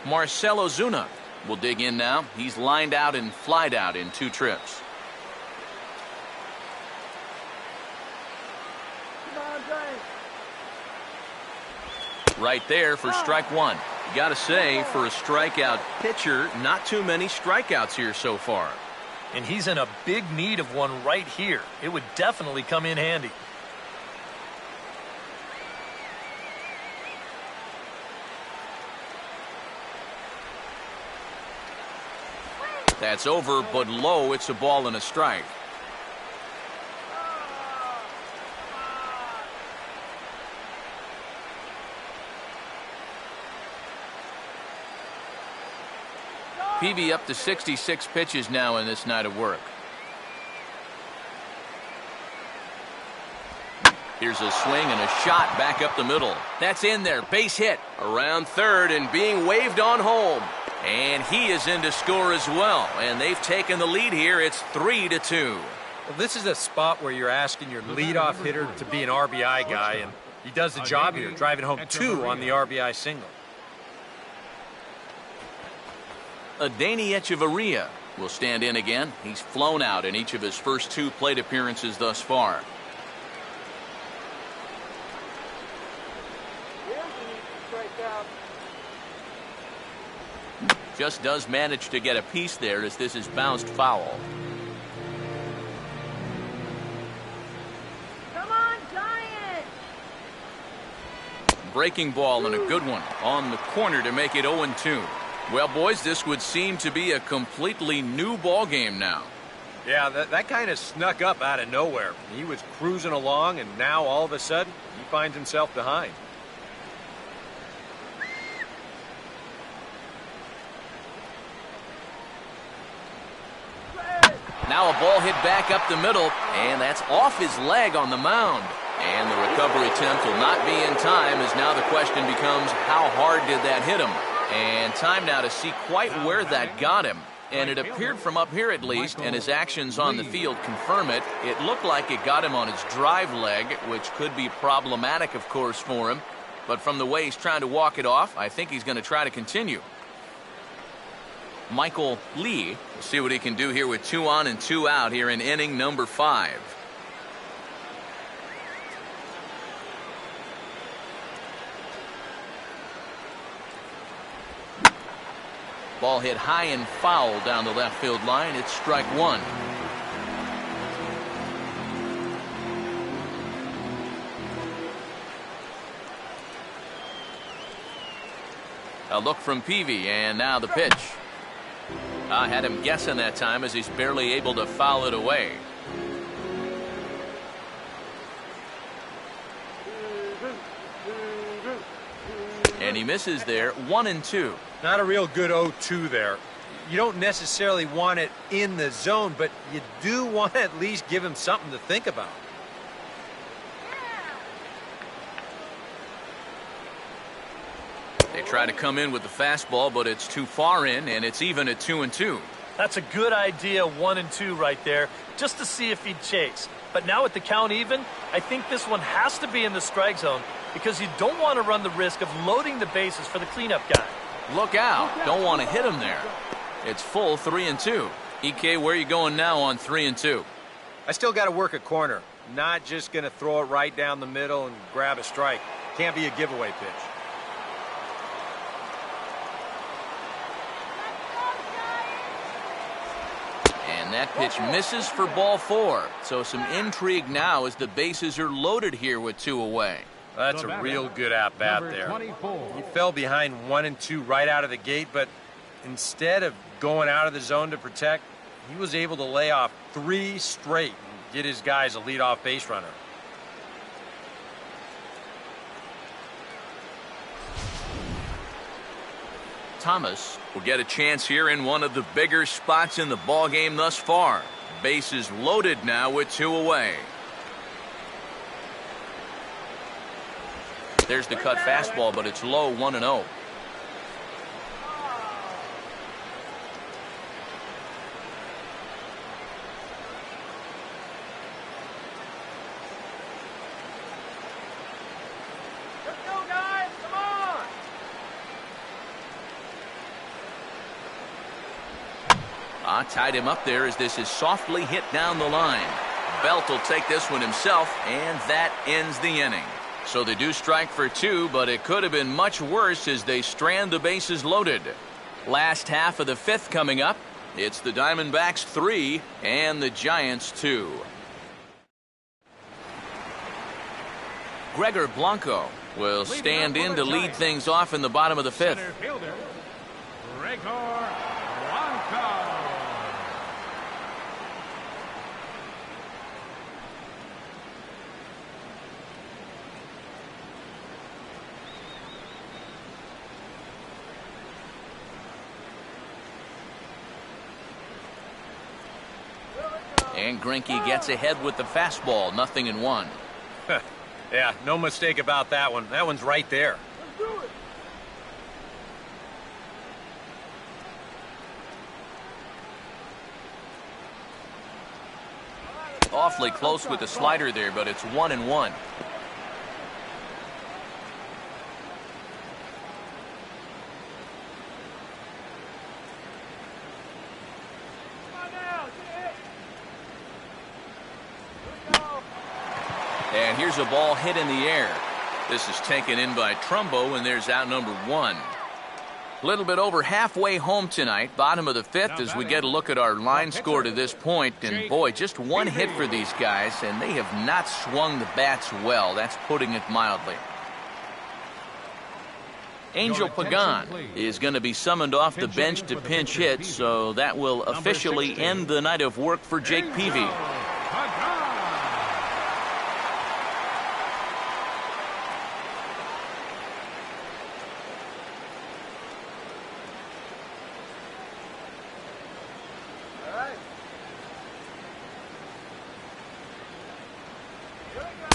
Marcell Ozuna will dig in now. He's lined out and flied out in 2 trips. Right there for strike 1. You got to say, for a strikeout pitcher, not too many strikeouts here so far. And he's in a big need of one right here. It would definitely come in handy. That's over, but low. It's a ball and a strike. Peavy up to 66 pitches now in this night of work. Here's a swing and a shot back up the middle. That's in there. Base hit. Around third and being waved on home. And he is in to score as well. And they've taken the lead here. It's 3-2. Well, this is a spot where you're asking your leadoff hitter to be an RBI guy, and he does the job here, driving home 2 on the RBI single. Adeiny Echeverria will stand in again. He's flown out in each of his first 2 plate appearances thus far. Just does manage to get a piece there as this is bounced foul. Come on, Giant! Breaking ball and a good one on the corner to make it 0-2. Well, boys, this would seem to be a completely new ball game now. Yeah, that kind of snuck up out of nowhere. He was cruising along, and now all of a sudden, he finds himself behind. Now a ball hit back up the middle, and that's off his leg on the mound. And the recovery attempt will not be in time, as now the question becomes, how hard did that hit him? And time now to see quite where that got him. And it appeared from up here at least, and his actions on the field confirm it. It looked like it got him on his drive leg, which could be problematic, of course, for him. But from the way he's trying to walk it off, I think he's going to try to continue. Michael Lee will see what he can do here with 2 on and 2 out here in inning number 5. Ball hit high and foul down the left field line. It's strike 1. A look from Peavy, and now the pitch. I had him guessing that time as he's barely able to foul it away. And he misses there. 1-2. Not a real good 0-2 there. You don't necessarily want it in the zone, but you do want to at least give him something to think about. They try to come in with the fastball, but it's too far in, and it's even at 2-2. That's a good idea, 1-2 right there, just to see if he'd chase. But now with the count even, I think this one has to be in the strike zone because you don't want to run the risk of loading the bases for the cleanup guy. Look out. Don't want to hit him there. It's full 3-2. EK, where are you going now on 3-2? I still got to work a corner. Not just going to throw it right down the middle and grab a strike. Can't be a giveaway pitch. And that pitch misses for ball 4. So some intrigue now as the bases are loaded here with 2 away. That's a real good at-bat there. He fell behind 1-2 right out of the gate, but instead of going out of the zone to protect, he was able to lay off 3 straight and get his guys a leadoff base runner. Thomas will get a chance here in one of the bigger spots in the ball game thus far. Bases loaded now with 2 away. There's the cut fastball, but it's low, 1-0. Let's go, guys. Come on. Tied him up there as this is softly hit down the line. Belt will take this one himself, and that ends the inning. So they do strike for 2, but it could have been much worse as they strand the bases loaded. Last half of the 5th coming up. It's the Diamondbacks 3 and the Giants 2. Gregor Blanco will stand in to lead things off in the bottom of the 5th. Center fielder, Gregor Blanco. And Greinke gets ahead with the fastball, 0-1. Yeah, no mistake about that one. That one's right there. Let's do it. Awfully close with the slider there, but it's 1-1. Come on now. Get it. Here we go. And here's a ball hit in the air. This is taken in by Trumbo, and there's out number 1. A little bit over halfway home tonight, bottom of the 5th, as we get a look at our line score to this point. And boy, just 1 hit for these guys, and they have not swung the bats well. That's putting it mildly. Angel Pagan is going to be summoned off the bench to pinch hit, so that will officially end the night of work for Jake Peavy.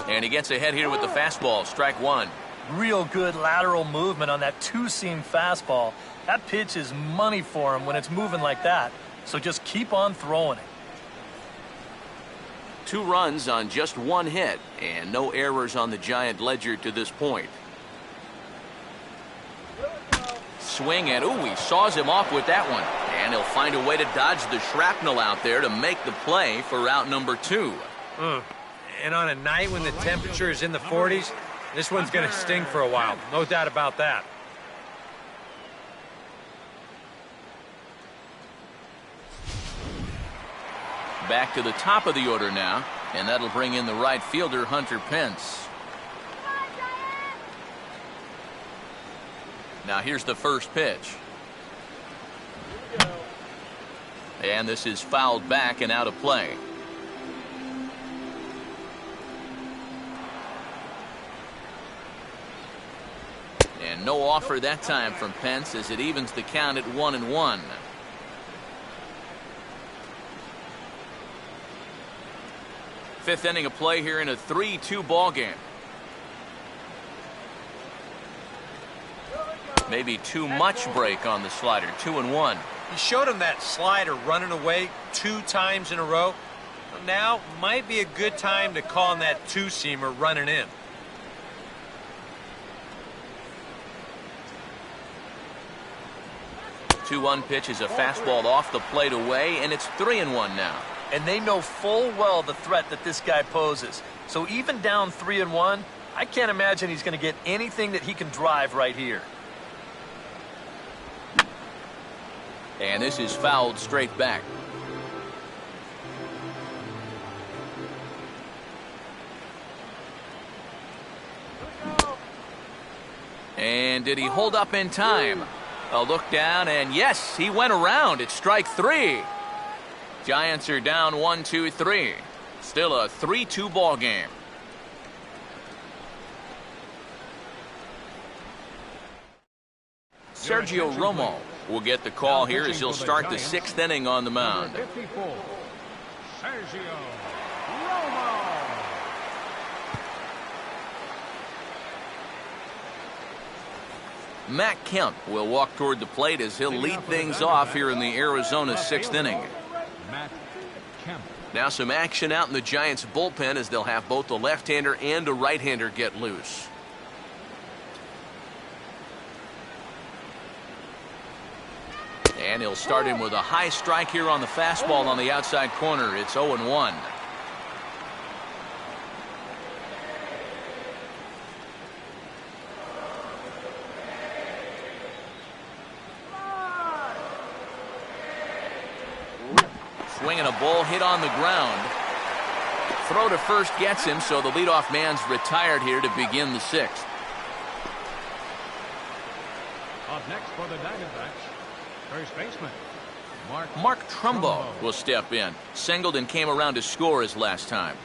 And he gets ahead here with the fastball, strike 1. Real good lateral movement on that 2-seam fastball. That pitch is money for him when it's moving like that. So just keep on throwing it. 2 runs on just 1 hit, and no errors on the Giant ledger to this point. Swing, and ooh, he saws him off with that one. And he'll find a way to dodge the shrapnel out there to make the play for out number 2. And on a night when the temperature is in the 40s, this one's going to sting for a while. No doubt about that. Back to the top of the order now, and that'll bring in the right fielder, Hunter Pence. Now here's the first pitch. And this is fouled back and out of play. And no offer that time from Pence as it evens the count at 1-1. Fifth inning of play here in a 3-2 ball game. Maybe too much break on the slider, 2-1. He showed him that slider running away 2 times in a row. Now might be a good time to call him that 2-seamer running in. Two-1 pitch is a fastball off the plate away, and it's 3-1 now. And they know full well the threat that this guy poses. So even down 3-1, I can't imagine he's going to get anything that he can drive right here. And this is fouled straight back. And did he hold up in time? A look down, and yes, he went around. It's strike 3. Giants are down 1-2-3. Still a 3-2 ball game. Sergio Romo will get the call here as he'll start the 6th inning on the mound. 54, Sergio Romo. Matt Kemp will walk toward the plate as he'll lead things off here in the Arizona sixth inning. Matt Kemp. Now some action out in the Giants bullpen as they'll have both a left-hander and a right-hander get loose. And he'll start him with a high strike here on the fastball on the outside corner. It's 0-1. Swinging a ball hit on the ground. Throw to first gets him, so the leadoff man's retired here to begin the sixth. Up next for the Diamondbacks, first baseman Mark Trumbo will step in. Singleton came around to score his last time.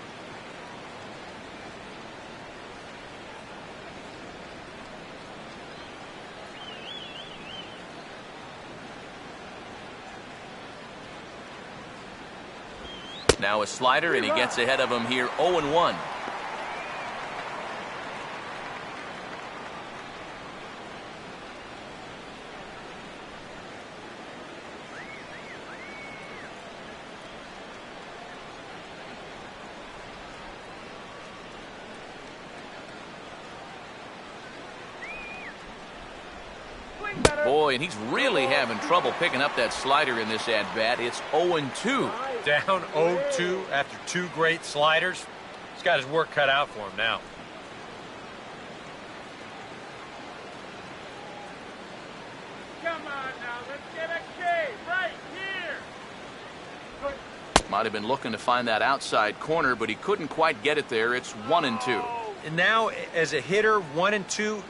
Now a slider, and he gets ahead of him here, 0-1. Boy, and he's really having trouble picking up that slider in this at-bat. It's 0-2. Down 0-2 after two great sliders. He's got his work cut out for him now. Come on now, let's get a K right here. Might have been looking to find that outside corner, but he couldn't quite get it there. It's 1-2. And now, as a hitter, 1-2,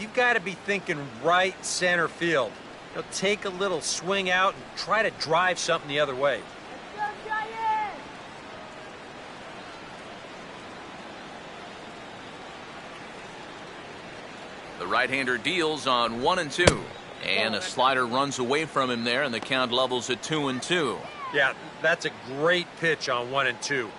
you've got to be thinking right center field. You'll take a little swing out and try to drive something the other way. Let's go, Giants! The right-hander deals on 1-2. And a slider runs away from him there, and the count levels at 2-2. Yeah, that's a great pitch on 1-2. You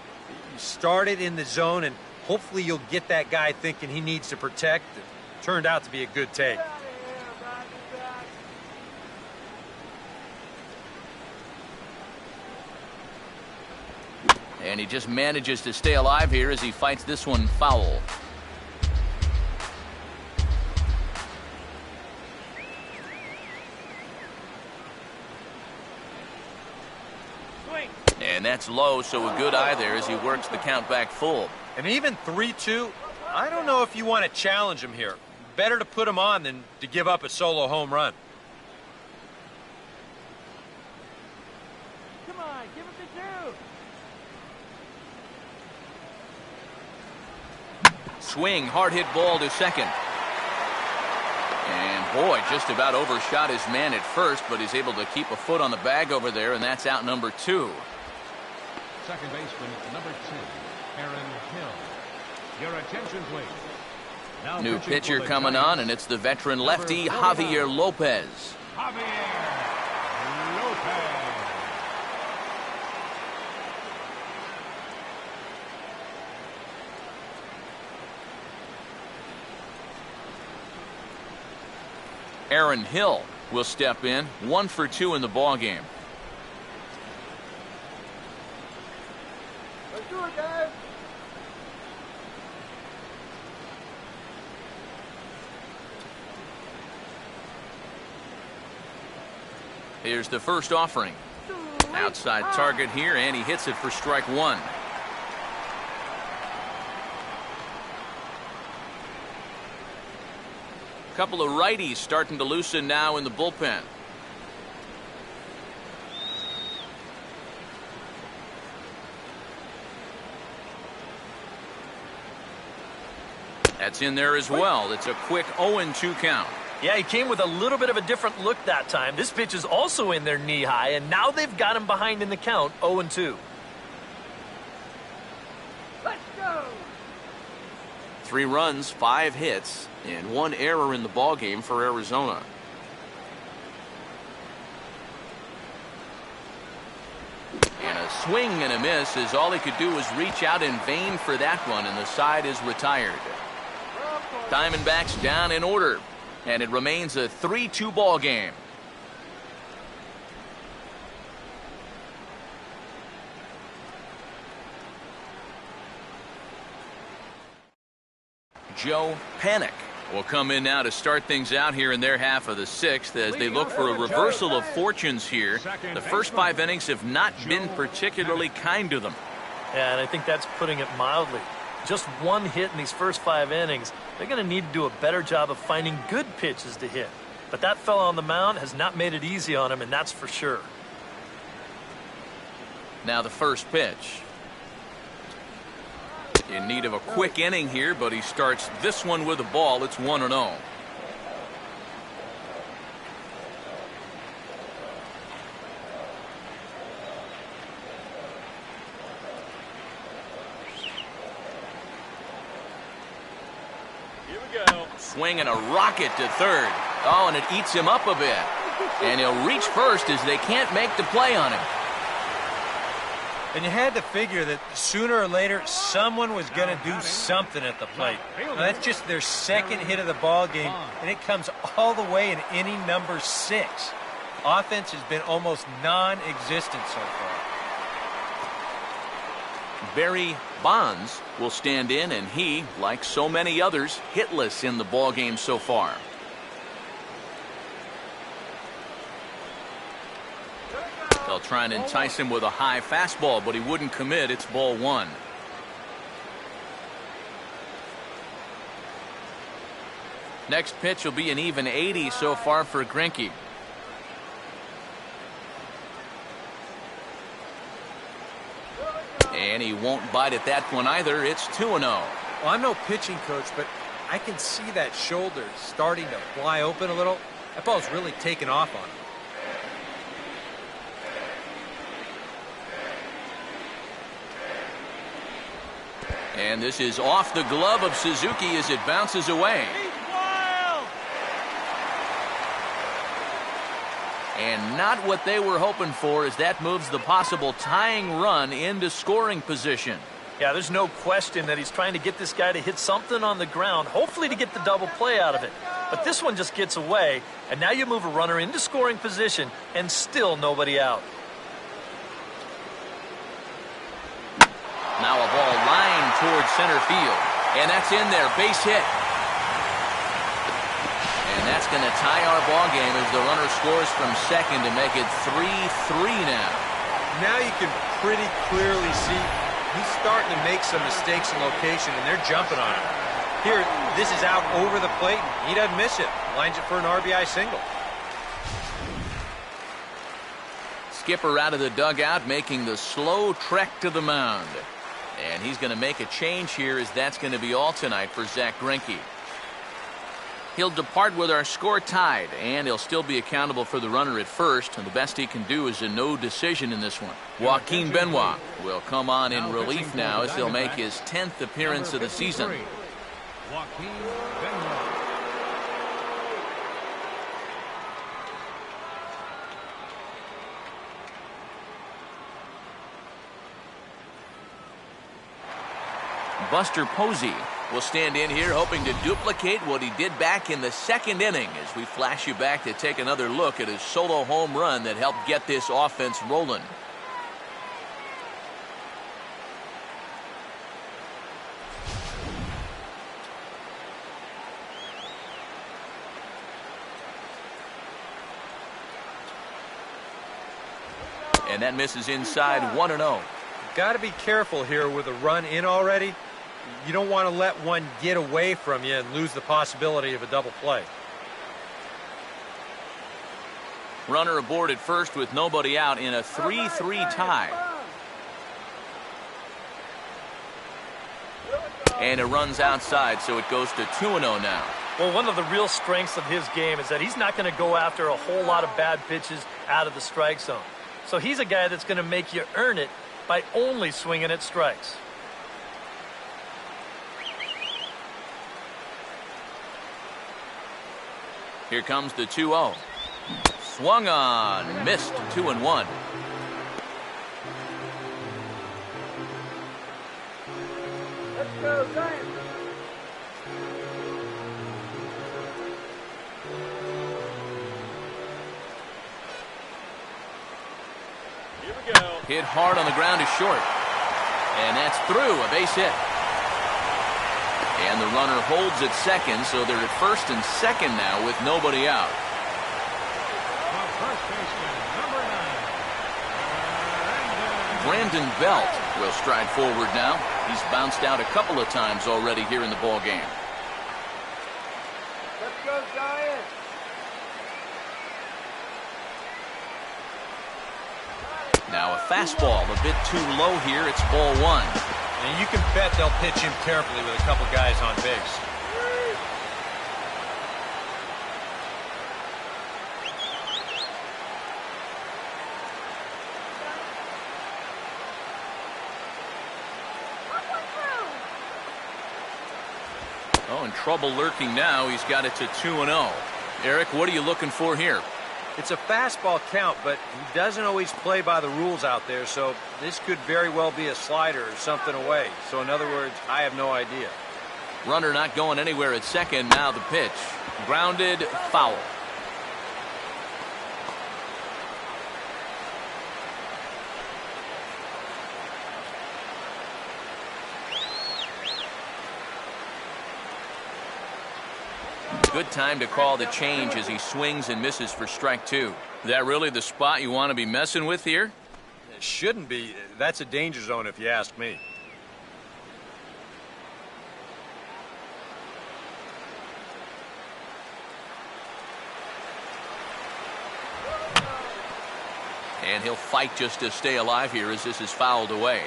start it in the zone, and hopefully you'll get that guy thinking he needs to protect. It turned out to be a good take. And he just manages to stay alive here as he fights this one foul. Swing. And that's low, so a good eye there as he works the count back full. And even 3-2, I don't know if you want to challenge him here. Better to put him on than to give up a solo home run. Come on, give it the juice. Swing, hard hit ball to second. And boy, just about overshot his man at first, but he's able to keep a foot on the bag over there, and that's out number 2. second baseman number 2, Aaron Hill. Your attention, please. Now New pitching pitcher for the coming Giants, on, and it's the veteran lefty Javier Lopez. Javier Lopez. Aaron Hill will step in, 1 for 2 in the ballgame. Let's do it, guys. Here's the first offering. Outside target here, and he hits it for strike 1. Couple of righties starting to loosen now in the bullpen. That's in there as well. It's a quick 0-2 count. Yeah, he came with a little bit of a different look that time. This pitch is also in there knee high, and now they've got him behind in the count, 0-2. Let's go. 3 runs, 5 hits, and 1 error in the ballgame for Arizona. And a swing and a miss, as all he could do was reach out in vain for that one, and the side is retired. Diamondbacks down in order, and it remains a 3-2 ball game. Joe Panic will come in now to start things out here in their half of the sixth as they look for a reversal of fortunes here. The first 5 innings have not been particularly kind to them. Yeah, and I think that's putting it mildly. Just one hit in these first 5 innings. They're going to need to do a better job of finding good pitches to hit. But that fella on the mound has not made it easy on him, and that's for sure. Now the first pitch. In need of a quick inning here, but he starts this one with a ball. It's 1-0. Here we go. Swing and a rocket to third. Oh, and it eats him up a bit. And he'll reach first as they can't make the play on him. And you had to figure that sooner or later someone was going to do something at the plate. Now, that's just their second hit of the ball game, and it comes all the way in inning number 6. Offense has been almost non-existent so far. Barry Bonds will stand in, and he, like so many others, hitless in the ball game so far. They'll try and entice him with a high fastball, but he wouldn't commit. It's ball 1. Next pitch will be an even 80 so far for Greinke. And he won't bite at that one either. It's 2-0. Well, I'm no pitching coach, but I can see that shoulder starting to fly open a little. That ball's really taken off on him. And this is off the glove of Suzuki as it bounces away. And not what they were hoping for, as that moves the possible tying run into scoring position. Yeah, there's no question that he's trying to get this guy to hit something on the ground, hopefully to get the double play out of it. But this one just gets away, and now you move a runner into scoring position, and still nobody out. Now a ball lined towards center field, and that's in there, base hit. And that's going to tie our ball game as the runner scores from second to make it 3-3 now. Now you can pretty clearly see he's starting to make some mistakes in location, and they're jumping on him. Here, this is out over the plate, and he doesn't miss it. Lines it for an RBI single. Skipper out of the dugout, making the slow trek to the mound. And he's going to make a change here, as that's going to be all tonight for Zach Greinke. He'll depart with our score tied, and he'll still be accountable for the runner at first, and the best he can do is a no decision in this one. Joaquin Benoit will come on in relief now as he'll make his 10th appearance of the season. Joaquin Benoit. Buster Posey will stand in here, hoping to duplicate what he did back in the second inning, as we flash you back to take another look at his solo home run that helped get this offense rolling. And that misses inside, 1-0. Got to be careful here with a run in already. You don't want to let one get away from you and lose the possibility of a double play. Runner aboard at first with nobody out in a 3-3 tie. And it runs outside, so it goes to 2-0 now. Well, one of the real strengths of his game is that he's not going to go after a whole lot of bad pitches out of the strike zone. So he's a guy that's going to make you earn it by only swinging at strikes. Here comes the 2-0. Swung on, missed, 2-1. Let's go, Diamondbacks. Here we go. Hit hard on the ground is short. And that's through, a base hit. And the runner holds at second, so they're at first and second now with nobody out. The first baseman, number 9. Brandon Belt will stride forward now. He's bounced out a couple of times already here in the ball game. Let's go, Giants. Now a fastball a bit too low here. It's ball one. And you can bet they'll pitch him carefully with a couple guys on base. Oh, and trouble lurking now. He's got it to 2-0. Eric, what are you looking for here? It's a fastball count, but he doesn't always play by the rules out there, so this could very well be a slider or something away. So in other words, I have no idea. Runner not going anywhere at second. Now the pitch. Grounded, foul. Good time to call the change as he swings and misses for strike two. Is that really the spot you want to be messing with here? It shouldn't be. That's a danger zone if you ask me. And he'll fight just to stay alive here as this is fouled away.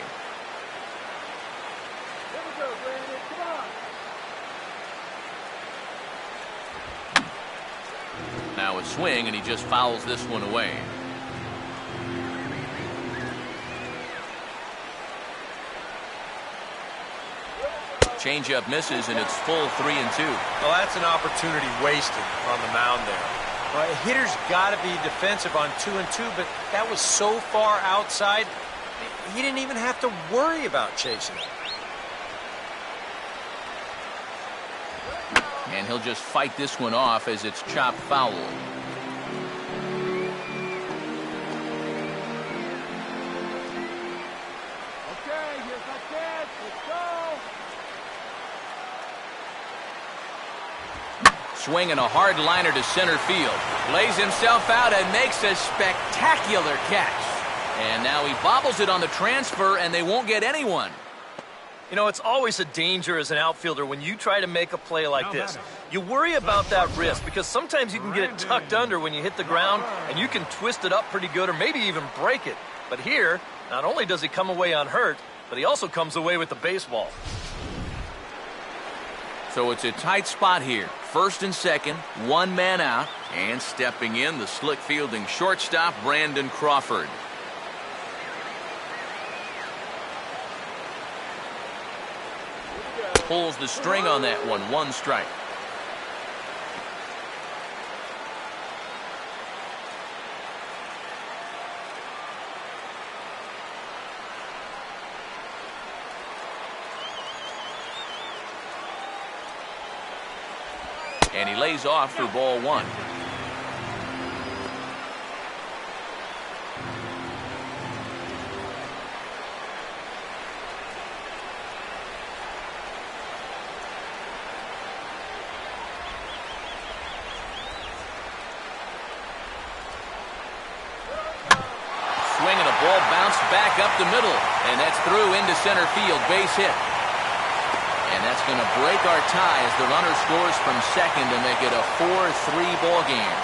Here we go, Brandon. Come on. Now a swing, and he just fouls this one away. Changeup misses, and it's full 3-2. Well, that's an opportunity wasted on the mound there. A hitter's got to be defensive on 2-2, but that was so far outside, he didn't even have to worry about chasing it. And he'll just fight this one off as it's chopped foul. Okay, here's my catch. Let's go. Swinging a hard liner to center field. Lays himself out and makes a spectacular catch. And now he bobbles it on the transfer, and they won't get anyone. You know, it's always a danger as an outfielder when you try to make a play like this. You worry about that wrist because sometimes you can get it tucked under when you hit the ground, and you can twist it up pretty good or maybe even break it. But here, not only does he come away unhurt, but he also comes away with the baseball. So it's a tight spot here. First and second, one man out, and stepping in, the slick fielding shortstop, Brandon Crawford. Pulls the string on that one. One strike. And he lays off for ball one. Swinging a ball bounced back up the middle, and that's through into center field. Base hit. And that's going to break our tie as the runner scores from second to make it a 4-3 ball game.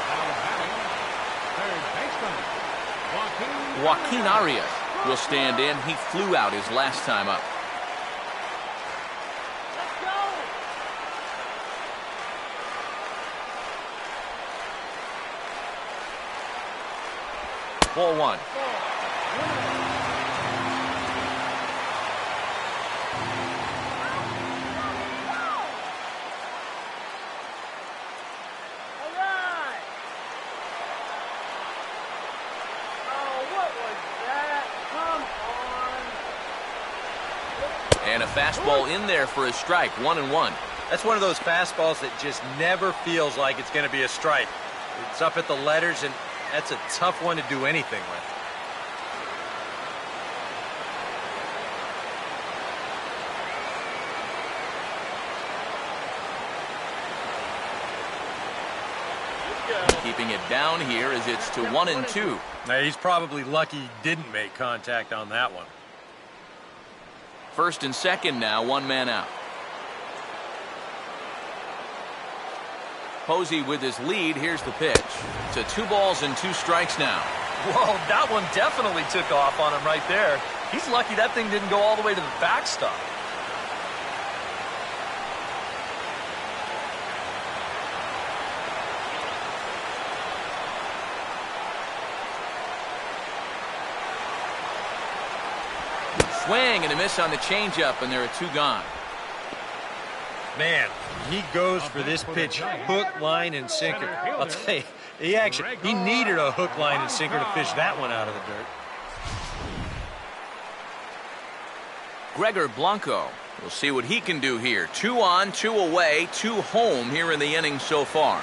Now batting, third baseman, Joaquin Arias will stand in. He flew out his last time up. Ball one. All right. Oh, what was that? Come on. And a fastball in there for a strike, 1-1. That's one of those fastballs that just never feels like it's going to be a strike. It's up at the letters, and that's a tough one to do anything with. Keeping it down here as it's to 1-2. Now, he's probably lucky he didn't make contact on that one. First and second now, one man out. Posey with his lead. Here's the pitch. To 2 balls and 2 strikes now. Whoa, that one definitely took off on him right there. He's lucky that thing didn't go all the way to the backstop. Swing and a miss on the changeup, and there are 2 gone. Man, he goes for this pitch hook, line, and sinker. I'll tell you, he needed a hook, line, and sinker to fish that one out of the dirt. Gregor Blanco. We'll see what he can do here. 2 on, 2 away, 2 home here in the inning so far.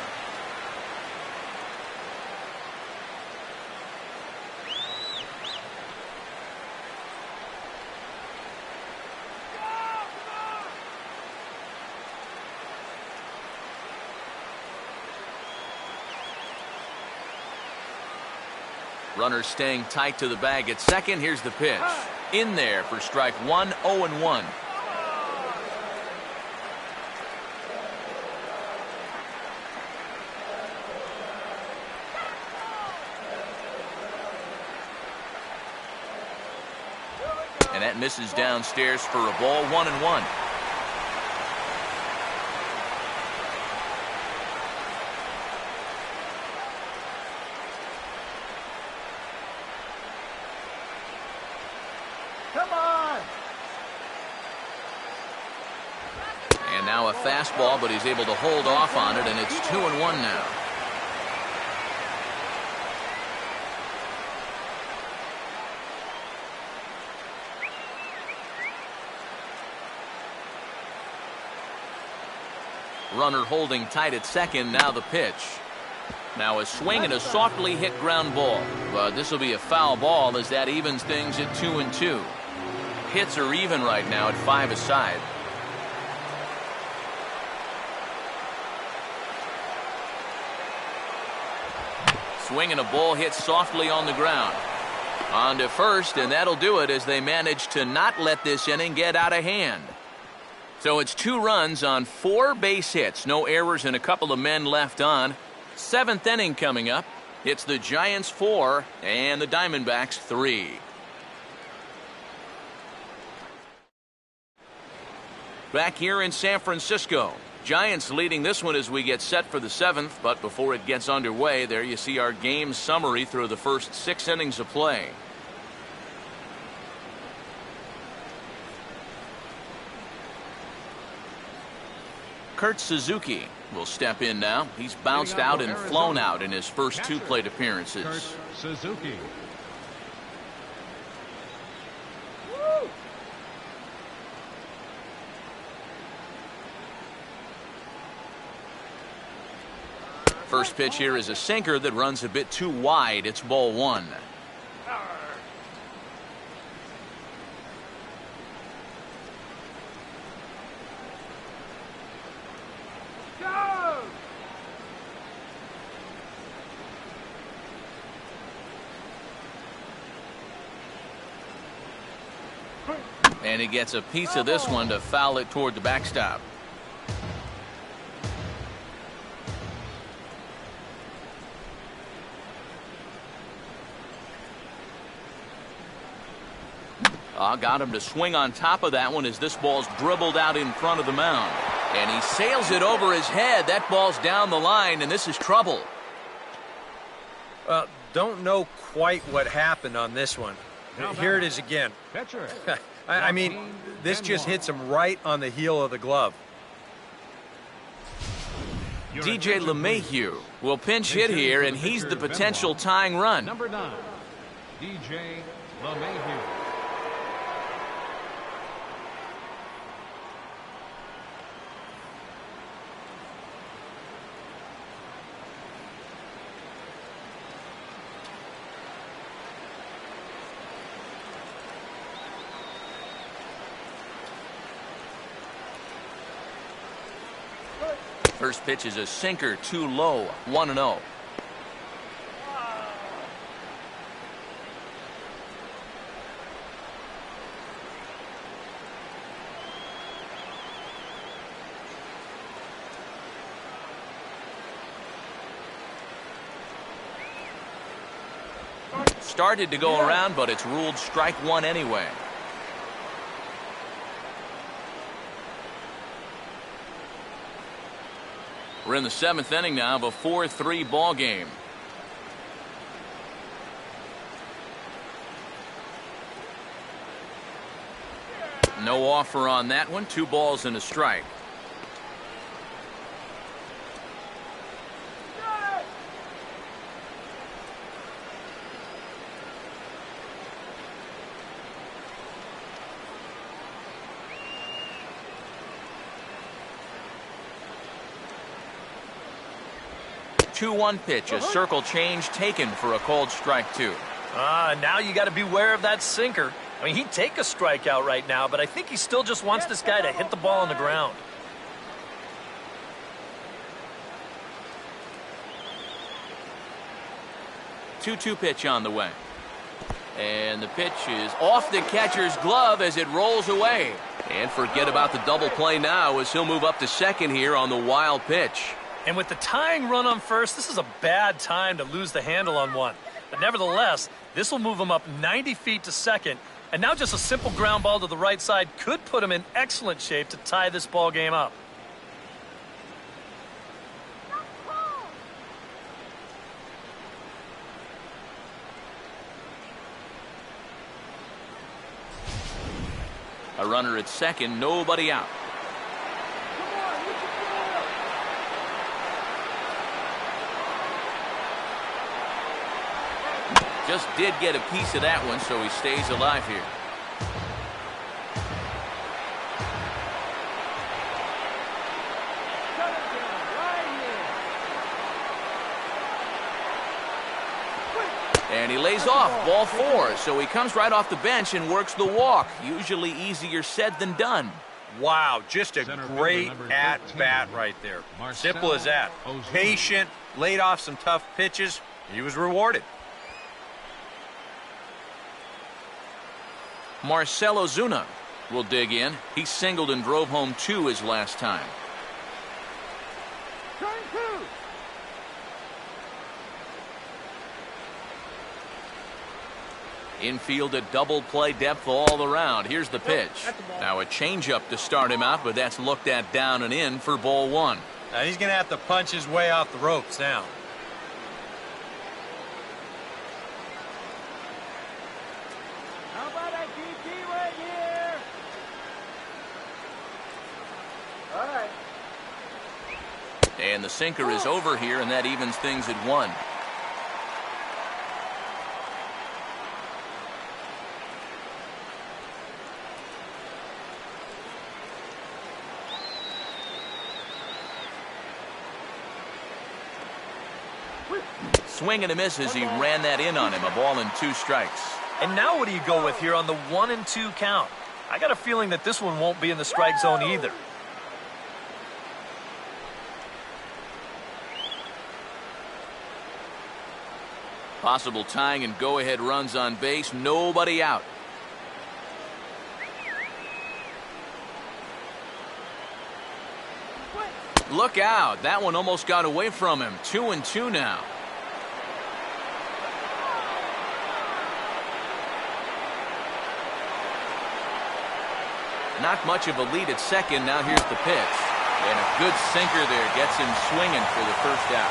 Runner staying tight to the bag at second. Here's the pitch. In there for strike 1, 0-1. And that misses downstairs for a ball, 1-1. And now a fastball, but he's able to hold off on it, and it's 2-1 now. Runner holding tight at second. Now the pitch. Now a swing and a softly hit ground ball. But this will be a foul ball as that evens things at 2-2. Hits are even right now at 5 aside. Swing and a ball hit softly on the ground. On to first, and that'll do it as they manage to not let this inning get out of hand. So it's 2 runs on 4 base hits. No errors and a couple of men left on. 7th inning coming up. It's the Giants 4 and the Diamondbacks 3. Back here in San Francisco. Giants leading this one as we get set for the 7th, but before it gets underway, there you see our game summary through the first 6 innings of play. Kurt Suzuki will step in now. He's bounced out and flown out in his first 2 plate appearances. Kurt Suzuki. First pitch here is a sinker that runs a bit too wide. It's ball 1. And he gets a piece of this one to foul it toward the backstop. Got him to swing on top of that one as this ball's dribbled out in front of the mound. And he sails it over his head. That ball's down the line, and this is trouble. Well, don't know quite what happened on this one. Here it is again. Pitcher. I mean, this just hits him right on the heel of the glove. DJ LeMahieu will pinch hit here, and he's the potential tying run. Number 9, DJ LeMahieu. First pitch is a sinker, too low, 1-0. Started to go around, but it's ruled strike one anyway. We're in the 7th inning now of a 4-3 ball game. No offer on that one. 2 balls and a strike. Two-one pitch, a circle change taken for a called strike 2. Now you got to beware of that sinker. I mean, he'd take a strikeout right now, but I think he still just wants this guy to hit the ball on the ground. Two-two pitch on the way. And the pitch is off the catcher's glove as it rolls away. And forget about the double play now as he'll move up to second here on the wild pitch. And with the tying run on first, this is a bad time to lose the handle on one. But nevertheless, this will move him up 90 feet to second. And now just a simple ground ball to the right side could put him in excellent shape to tie this ball game up. A runner at second, nobody out. Just did get a piece of that one, so he stays alive here. And he lays off, ball 4, so he comes right off the bench and works the walk. Usually easier said than done. Wow, just a great at-bat right there. Simple as that. Patient, laid off some tough pitches. He was rewarded. Marcell Ozuna will dig in. He singled and drove home 2 his last time. Infield a double play depth all around. Here's the pitch. Now a changeup to start him out, but that's looked at down and in for ball 1. Now he's going to have to punch his way off the ropes now. How about a DT right here? All right. And the sinker is over here, and that evens things at 1. Swing and a miss as he ran that in on him. A ball and 2 strikes. And now what do you go with here on the 1-2 count? I got a feeling that this one won't be in the strike zone either. Possible tying and go-ahead runs on base. Nobody out. Look out. That one almost got away from him. 2-2 now. Not much of a lead at second. Now here's the pitch. And a good sinker there gets him swinging for the first out.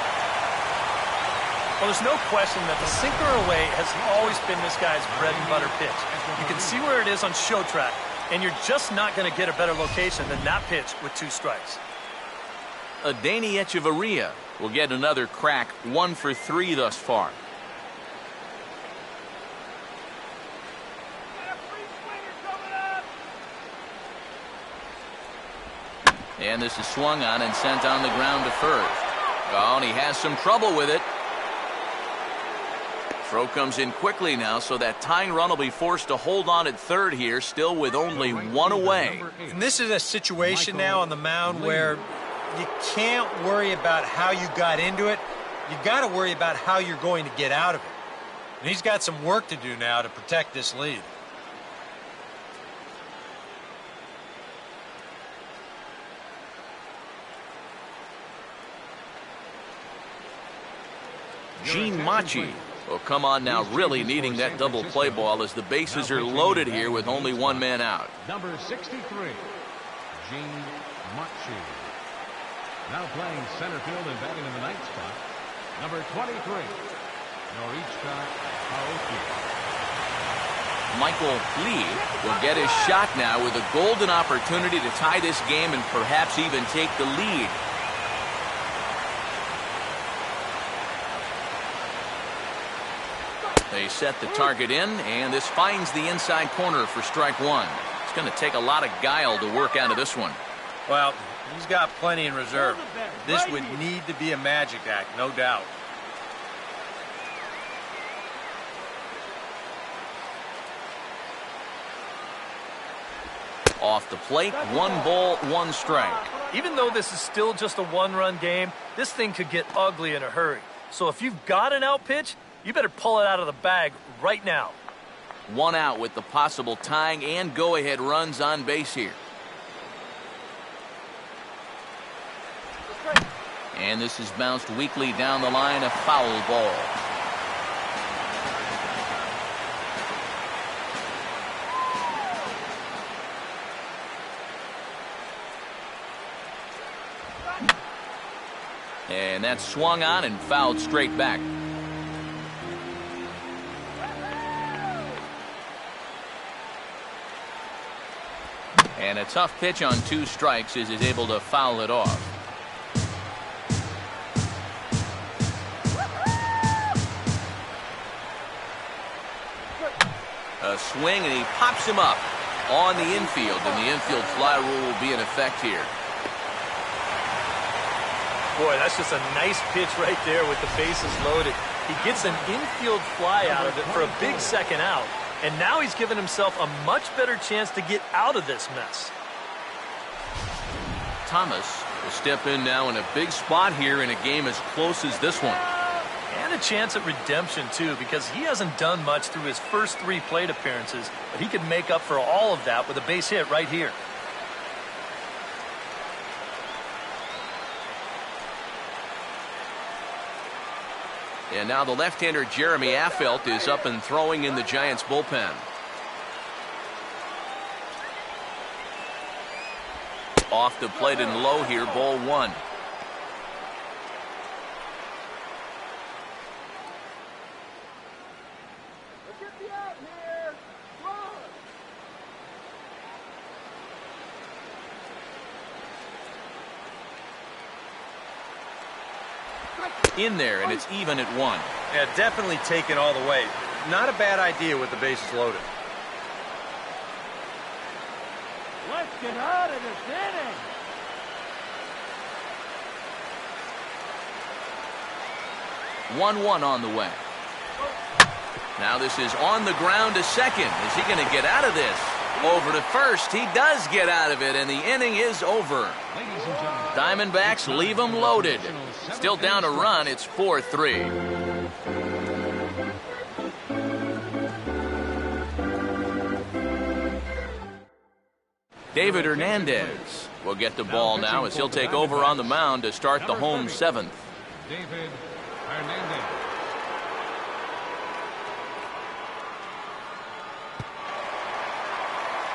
Well, there's no question that the sinker away has always been this guy's bread and butter pitch. You can see where it is on show track, and you're just not going to get a better location than that pitch with 2 strikes. Adeiny Echeverria will get another crack. 1 for 3 thus far. And this is swung on and sent on the ground to first. Oh, and he has some trouble with it. Throw comes in quickly now, so that tying run will be forced to hold on at third here, still with only 1 away. And this is a situation now on the mound where you can't worry about how you got into it. You got to worry about how you're going to get out of it. And he's got some work to do now to protect this lead. Gene Machi will come on now, really needing that double play ball as the bases are loaded here with only one man out. Number 63, Gene Machi. Now playing center field and batting in the ninth spot, number 23, Norichika Aoki. Michael Lee will get his shot now with a golden opportunity to tie this game and perhaps even take the lead. They set the target in, and this finds the inside corner for strike one. It's going to take a lot of guile to work out of this one. Well, he's got plenty in reserve. This would need to be a magic act, no doubt. Off the plate, 1 ball, 1 strike. Even though this is still just a one-run game, this thing could get ugly in a hurry. So if you've got an out pitch, you better pull it out of the bag right now. 1 out with the possible tying and go-ahead runs on base here. And this is bounced weakly down the line, a foul ball. And that's swung on and fouled straight back. And a tough pitch on 2 strikes as he's able to foul it off. A swing, and he pops him up on the infield, and the infield fly rule will be in effect here. Boy, that's just a nice pitch right there with the bases loaded. He gets an infield fly out of it for a big second out, and now he's given himself a much better chance to get out of this mess. Thomas will step in now in a big spot here in a game as close as this one. And a chance at redemption, too, because he hasn't done much through his first 3 plate appearances, but he could make up for all of that with a base hit right here. And now the left-hander Jeremy Affeldt is up and throwing in the Giants bullpen. Off the plate and low here, ball 1. In there, and it's even at 1. Yeah, definitely taken all the way. Not a bad idea with the bases loaded. Let's get out of this inning. One on the way. Now this is on the ground to second. Is he going to get out of this? Over to first. He does get out of it, and the inning is over. Diamondbacks leave them loaded. Still down a run. It's 4-3. David Hernandez will get the ball now as he'll take over on the mound to start the home 7th. David Hernandez.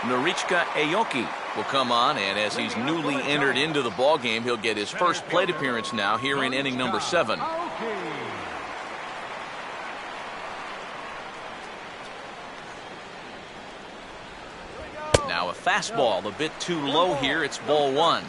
Norichika Aoki will come on, and as he's newly entered into the ball game, he'll get his first plate appearance now here in inning number 7. Now a fastball a bit too low here. It's ball 1.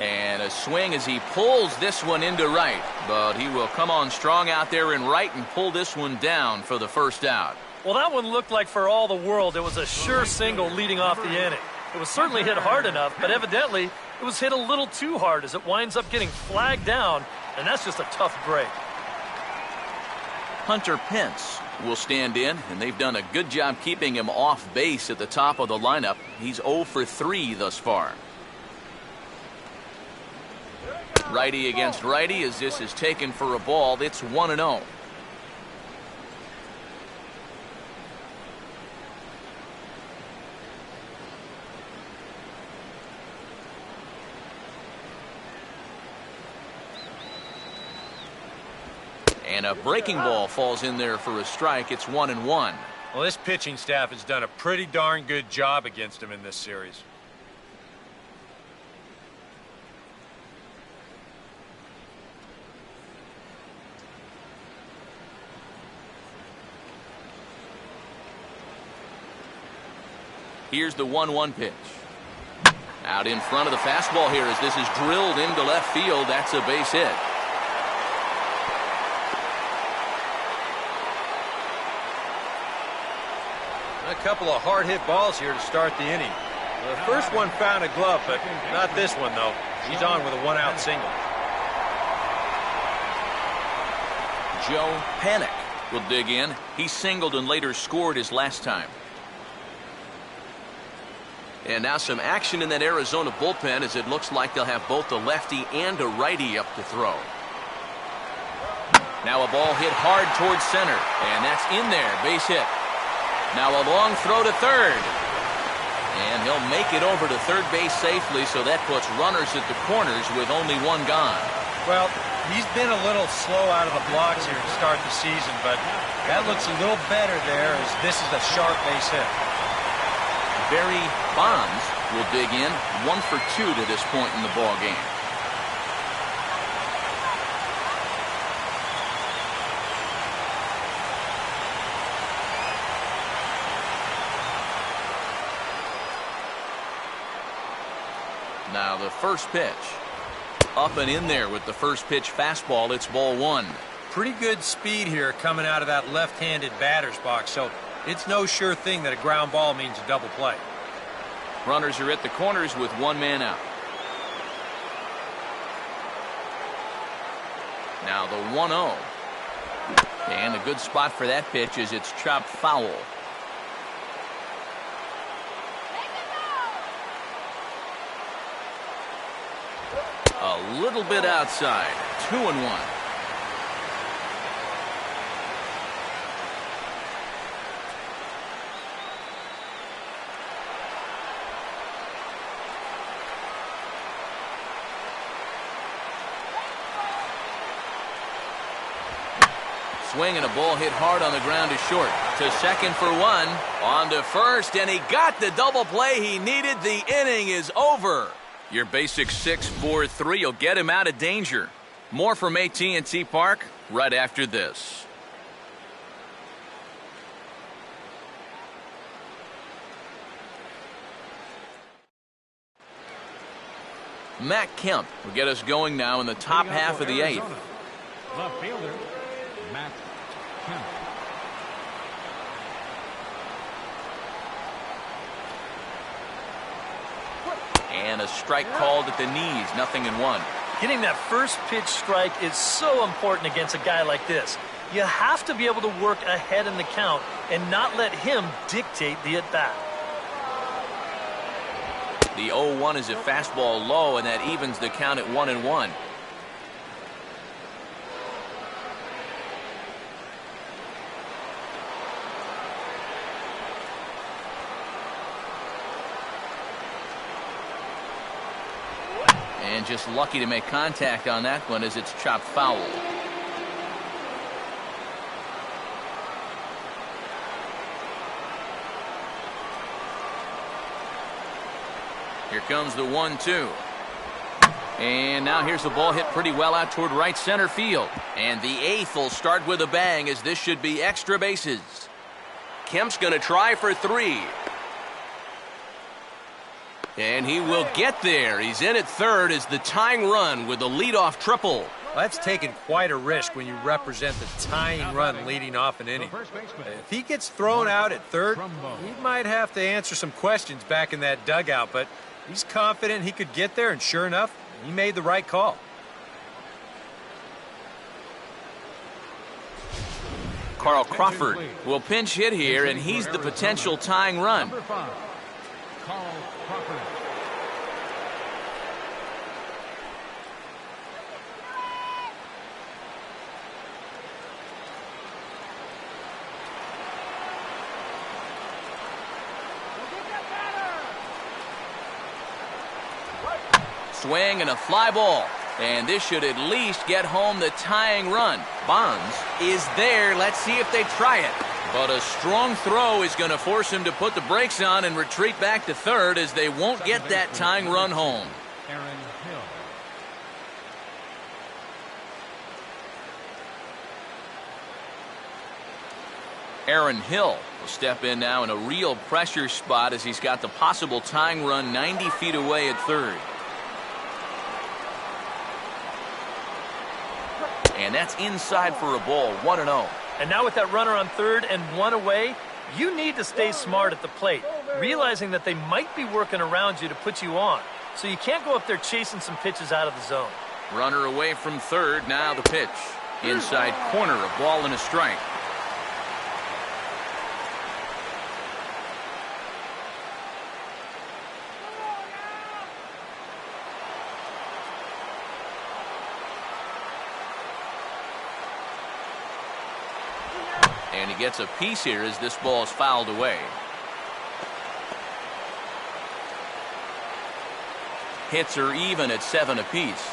And a swing as he pulls this one into right, but he will come on strong out there in right and pull this one down for the first out. Well, that one looked like for all the world it was a sure single leading off the inning. It was certainly hit hard enough, but evidently It was hit a little too hard as it winds up getting flagged down, and that's just a tough break. Hunter Pence will stand in, and they've done a good job keeping him off base at the top of the lineup. He's 0 for 3 thus far. Righty against righty as this is taken for a ball. It's 1-0. And a breaking ball falls in there for a strike. It's 1-1. Well, this pitching staff has done a pretty darn good job against him in this series. Here's the 1-1 pitch. Out in front of the fastball here as this is drilled into left field. That's a base hit. A couple of hard-hit balls here to start the inning. The first one found a glove, but not this one, though. He's on with a one-out single. Joe Panik will dig in. He singled and later scored his last time. And now some action in that Arizona bullpen as it looks like they'll have both a lefty and a righty up to throw. Now a ball hit hard towards center, and that's in there, base hit. Now a long throw to third. And he'll make it over to third base safely, so that puts runners at the corners with only one gone. Well, he's been a little slow out of the blocks here to start the season, but that looks a little better there as this is a sharp base hit. Barry Bonds will dig in, 1 for 2 to this point in the ball game. Now the first pitch. Up and in there with the first pitch fastball. It's ball 1. Pretty good speed here coming out of that left-handed batter's box, so it's no sure thing that a ground ball means a double play. Runners are at the corners with one man out. Now the 1-0. And a good spot for that pitch as it's chopped foul. A little bit outside. 2-1. Swing and a ball hit hard on the ground to short. To second for 1. On to first, and he got the double play he needed. The inning is over. Your basic 6-4-3 will get him out of danger. More from AT&T Park right after this. Matt Kemp will get us going now in the top half of the 8th. The fielder, Matt Kemp. And a strike called at the knees, 0-1. Getting that first pitch strike is so important against a guy like this. You have to be able to work ahead in the count and not let him dictate the at-bat. The 0-1 is a fastball low, and that evens the count at 1-1. And just lucky to make contact on that one as it's chopped foul. Here comes the 1-2. And now here's the ball hit pretty well out toward right center field. And the 8th will start with a bang as this should be extra bases. Kemp's going to try for 3. And he will get there. He's in at third as the tying run with the leadoff triple. That's taken quite a risk when you represent the tying run leading off an inning. If he gets thrown out at third, he might have to answer some questions back in that dugout, but He's confident he could get there, and sure enough, he made the right call. Carl Crawford will pinch hit here, and he's the potential tying run. Number 5, Carl Crawford. Swing and a fly ball. And this should at least get home the tying run. Bonds is there. Let's see if they try it. But a strong throw is going to force him to put the brakes on and retreat back to third, as they won't get that tying run home. Aaron Hill. Aaron Hill will step in now in a real pressure spot, as he's got the possible tying run 90 feet away at third. And that's inside for a ball, 1-0. And now with that runner on third and one away, you need to stay smart at the plate, realizing that they might be working around you to put you on. So you can't go up there chasing some pitches out of the zone. Runner away from third, now the pitch. Inside corner, a ball and a strike. And he gets a piece here as this ball is fouled away. Hits are even at 7 apiece.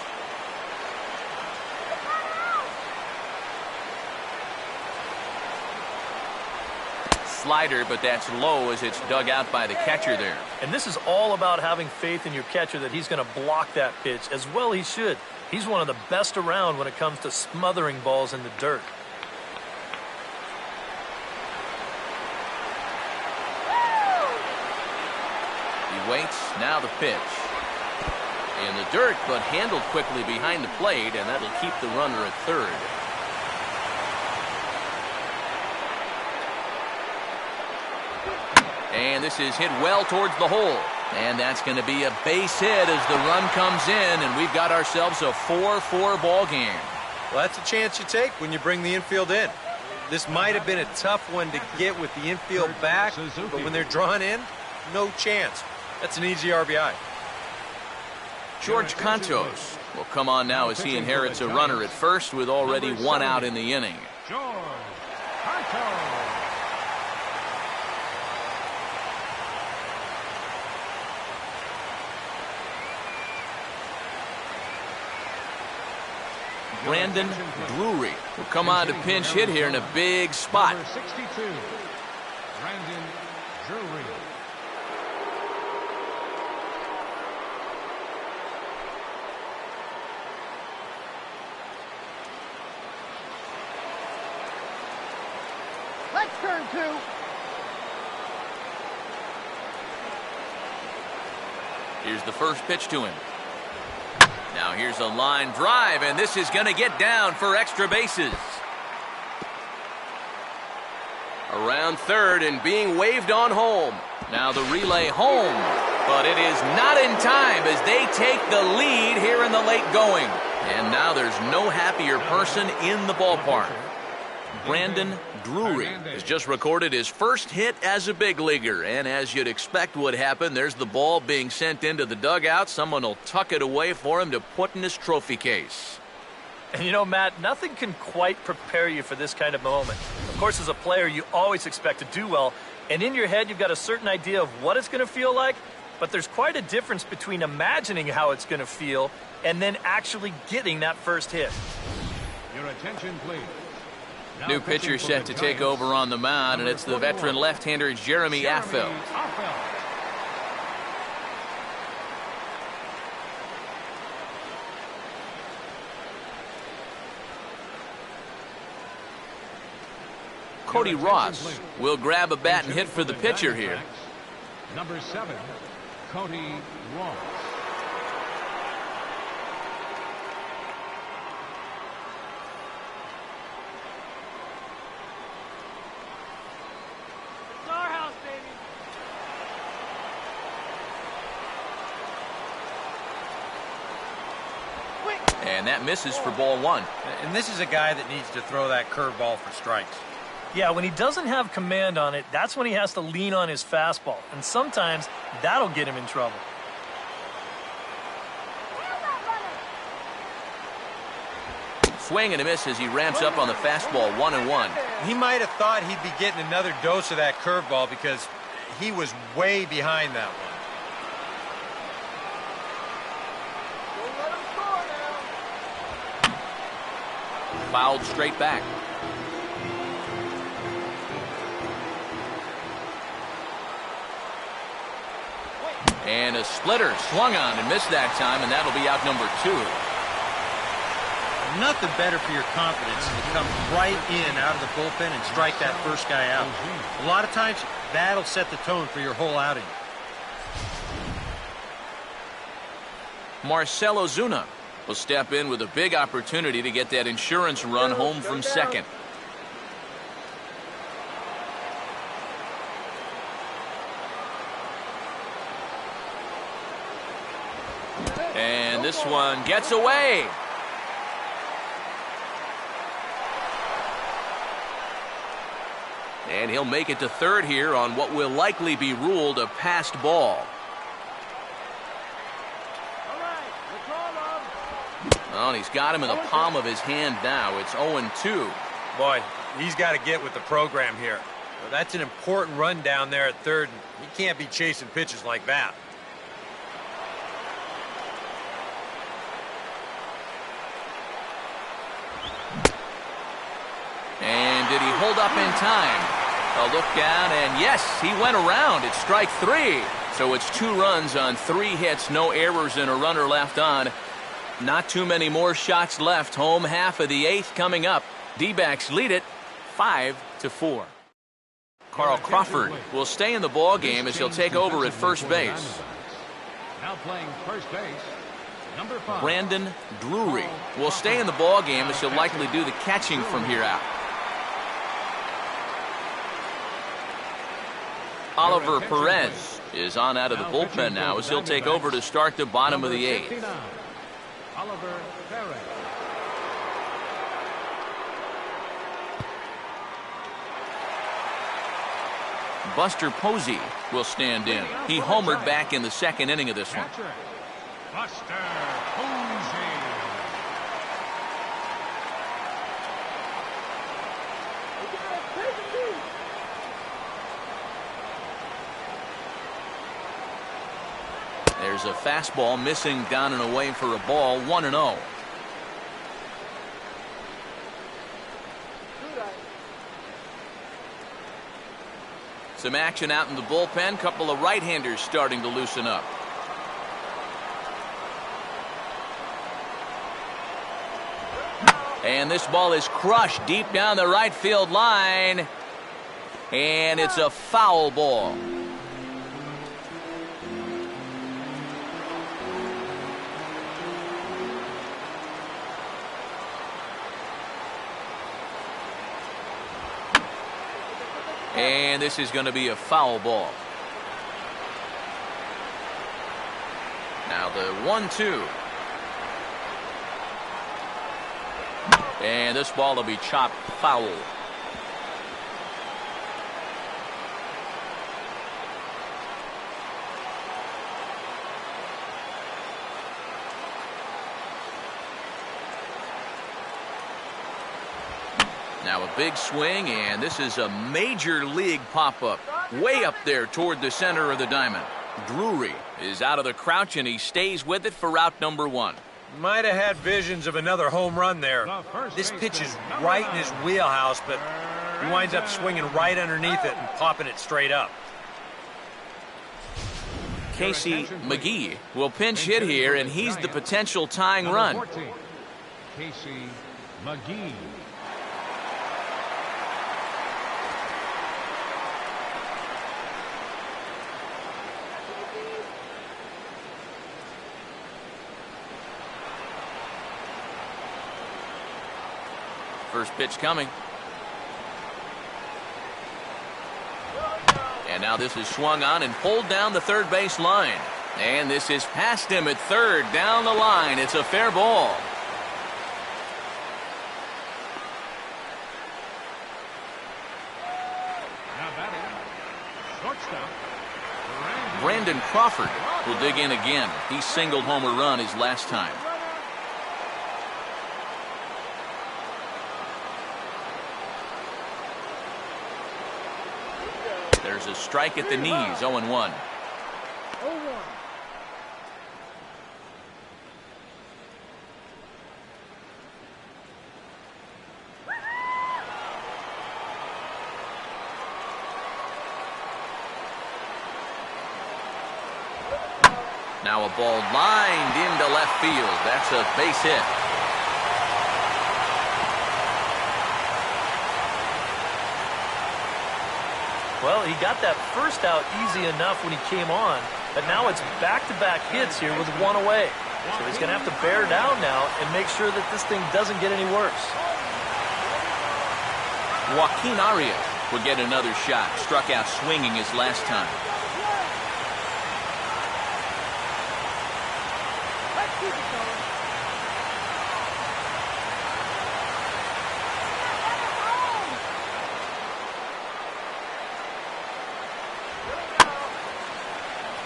Slider, but that's low as it's dug out by the catcher there. And this is all about having faith in your catcher that he's going to block that pitch, as well he should. He's one of the best around when it comes to smothering balls in the dirt. Waits, now the pitch. In the dirt, but handled quickly behind the plate, and that'll keep the runner at third. And this is hit well towards the hole. And that's going to be a base hit as the run comes in, and we've got ourselves a 4-4 ball game. Well, that's a chance you take when you bring the infield in. This might have been a tough one to get with the infield back, but when they're drawn in, no chance. That's an easy RBI. George Contos will come on now as he inherits a runner at first with already one out in the inning. George Contos. Brandon Drury will come on to pinch hit here in a big spot. Number 62, Brandon Drury. Let's turn 2. Here's the first pitch to him. Now here's a line drive, and this is going to get down for extra bases. Around third and being waved on home. Now the relay home, but it is not in time as they take the lead here in the late going. And now there's no happier person in the ballpark. Brandon Drury has just recorded his first hit as a big leaguer, and as you'd expect would happen, there's the ball being sent into the dugout. Someone will tuck it away for him to put in his trophy case. And you know, Matt, nothing can quite prepare you for this kind of moment. Of course, as a player, you always expect to do well, and in your head, you've got a certain idea of what it's going to feel like, but there's quite a difference between imagining how it's going to feel and then actually getting that first hit. Your attention, please. Now New pitcher set to take over on the mound, and it's the veteran left-hander Jeremy Affeldt. Cody Ross will grab a bat and hit for the pitcher here. Number 7, Cody Ross. And that misses for ball one. And this is a guy that needs to throw that curveball for strikes. Yeah, when he doesn't have command on it, that's when he has to lean on his fastball. And sometimes that'll get him in trouble. Swing and a miss as he ramps up on the fastball, 1-1. He might have thought he'd be getting another dose of that curveball because he was way behind that one. Fouled straight back. And a splitter swung on and missed that time, and that'll be out number 2. Nothing better for your confidence than to come right in out of the bullpen and strike that first guy out. A lot of times, that'll set the tone for your whole outing. Marcell Ozuna will step in with a big opportunity to get that insurance run home from second. And this one gets away. And he'll make it to third here on what will likely be ruled a passed ball. Oh, and he's got him in the palm of his hand now. It's 0-2. Boy, he's got to get with the program here. Well, that's an important run down there at third. And he can't be chasing pitches like that. And did he hold up in time? A look down, and yes, he went around. It's strike 3. So it's 2 runs on 3 hits, no errors, and a runner left on. Not too many more shots left. Home half of the 8th coming up. D-backs lead it 5-4. Carl Crawford will stay in the ball game as he'll take over at first base. Now playing first base, number 5. Brandon Drury will stay in the ball game as he'll likely do the catching from here out. Oliver Perez is on out of the bullpen now as he'll take over to start the bottom of the 8th. Oliver Perez. Buster Posey will stand in. He homered back in the second inning of this one. Buster Posey. There's a fastball missing down and away for a ball, 1-0. Some action out in the bullpen. Couple of right-handers starting to loosen up. And this ball is crushed deep down the right field line. And it's a foul ball. And this is going to be a foul ball. Now the 1-2. And this ball will be chopped foul. Now a big swing, and this is a major league pop-up. Way up there toward the center of the diamond. Drury is out of the crouch, and he stays with it for route number 1. Might have had visions of another home run there. This pitch is right in his wheelhouse, but he winds up swinging right underneath it and popping it straight up. Casey McGee will pinch hit here, and he's the potential tying run. 14, Casey McGee. First pitch coming. And now this is swung on and pulled down the third base line. And this is past him at third, down the line. It's a fair ball. Brandon Crawford will dig in again. He singled home a run his last time. There's a strike at the knees, 0-1. Now a ball lined into left field. That's a base hit. Well, he got that first out easy enough when he came on, but now it's back-to-back hits here with one away. So he's going to have to bear down now and make sure that this thing doesn't get any worse. Joaquin Arias will get another shot. Struck out swinging his last time.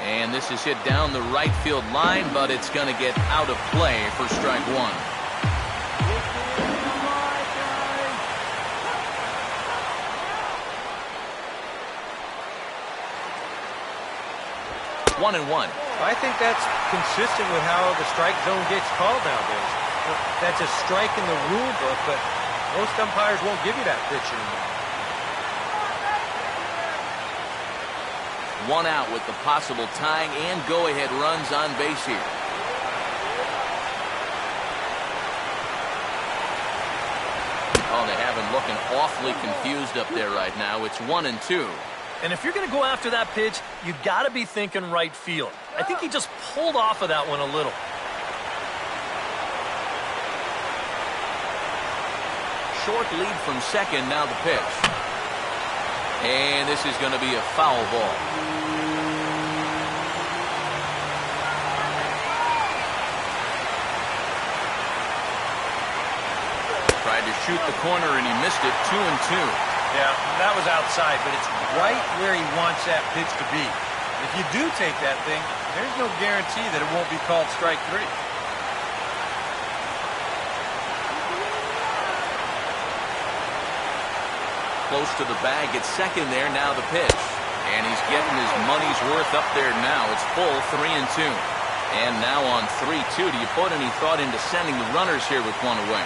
And this is hit down the right field line, but it's going to get out of play for strike one. One and one. I think that's consistent with how the strike zone gets called nowadays. That's a strike in the rule book, but most umpires won't give you that pitch anymore. One out with the possible tying and go-ahead runs on base here. Oh, they have him looking awfully confused up there right now. It's 1-2. And if you're going to go after that pitch, you got to be thinking right field. I think he just pulled off of that one a little. Short lead from second, now the pitch. And this is going to be a foul ball. Tried to shoot the corner and he missed it. 2-2. Yeah, that was outside, but it's right where he wants that pitch to be. If you do take that thing, there's no guarantee that it won't be called strike three. Close to the bag at second there, now the pitch. And he's getting his money's worth up there now. It's full 3-2. And now on 3-2, do you put any thought into sending the runners here with one away?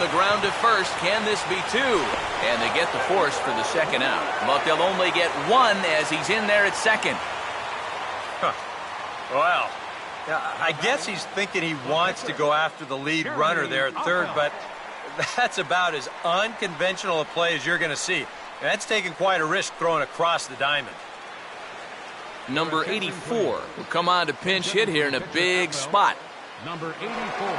The ground to first. Can this be two? And they get the force for the second out. But they'll only get one as he's in there at second. Well, I guess he's thinking he wants to go after the lead runner there at third, but that's about as unconventional a play as you're going to see. That's taking quite a risk throwing across the diamond. Number 84 will come on to pinch hit here in a big spot. Number 84.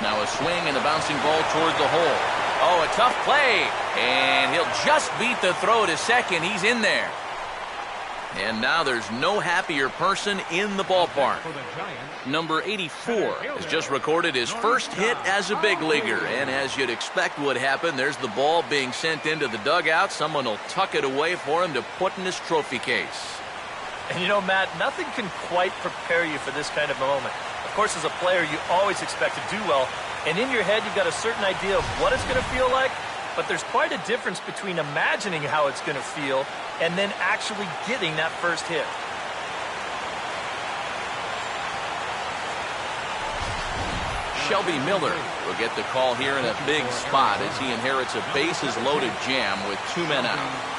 Now a swing and a bouncing ball toward the hole. Oh, a tough play. And he'll just beat the throw to second. He's in there. And now there's no happier person in the ballpark. Number 84 has just recorded his first hit as a big leaguer. And as you'd expect would happen, there's the ball being sent into the dugout. Someone will tuck it away for him to put in his trophy case. And you know, Matt, nothing can quite prepare you for this kind of moment. Of course, as a player, you always expect to do well. And in your head, you've got a certain idea of what it's going to feel like. But there's quite a difference between imagining how it's going to feel and then actually getting that first hit. Shelby Miller will get the call here in a big spot as he inherits a bases-loaded jam with 2 men out.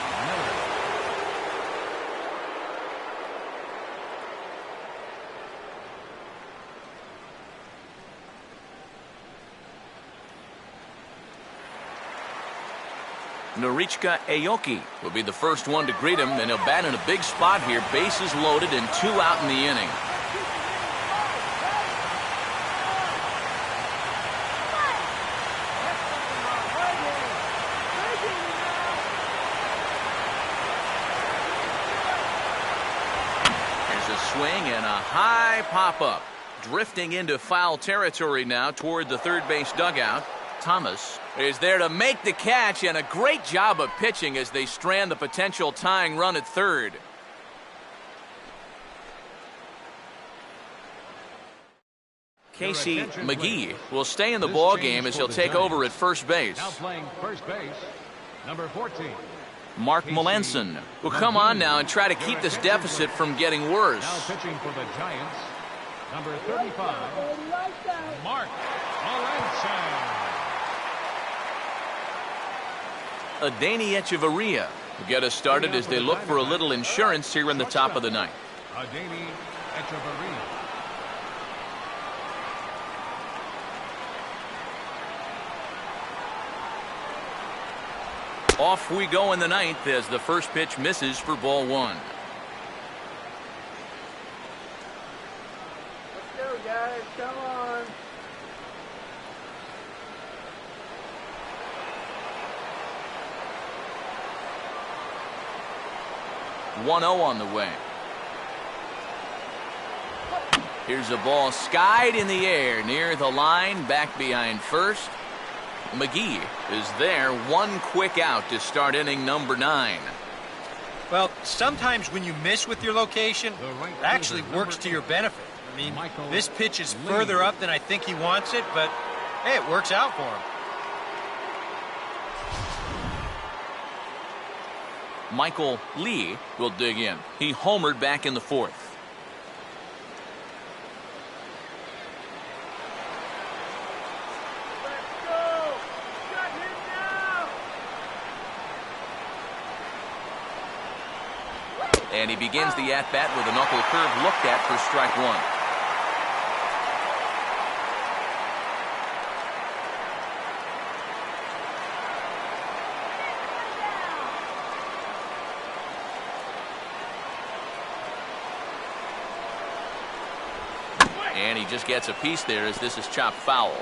Norichika Aoki will be the first one to greet him, and he'll bat in a big spot here. Bases loaded and 2 out in the inning. There's a swing and a high pop-up. Drifting into foul territory now toward the third base dugout. Thomas is there to make the catch, and a great job of pitching as they strand the potential tying run at third. Casey McGee will stay in the ball game as he'll take over at first base. Now playing first base, number 14. Mark Melanson will come on now and try to keep this deficit from getting worse. Now pitching for the Giants, number 35, Mark Melanson. Adani Echeverria will get us started as they look for a little insurance here in the top of the ninth. Adani Echeverria. Off we go in the ninth as the first pitch misses for ball 1. Let's go, guys. Come on. 1-0 on the way. Here's a ball skied in the air near the line, back behind first. McGee is there, one quick out to start inning number 9. Well, sometimes when you miss with your location, it actually works to your benefit. I mean, this pitch is further up than I think he wants it, but hey, it works out for him. Michael Lee will dig in. He homered back in the 4th. Let's go. Shut him down. And he begins the at-bat with a knuckle curve looked at for strike 1. And he just gets a piece there as this is chopped foul.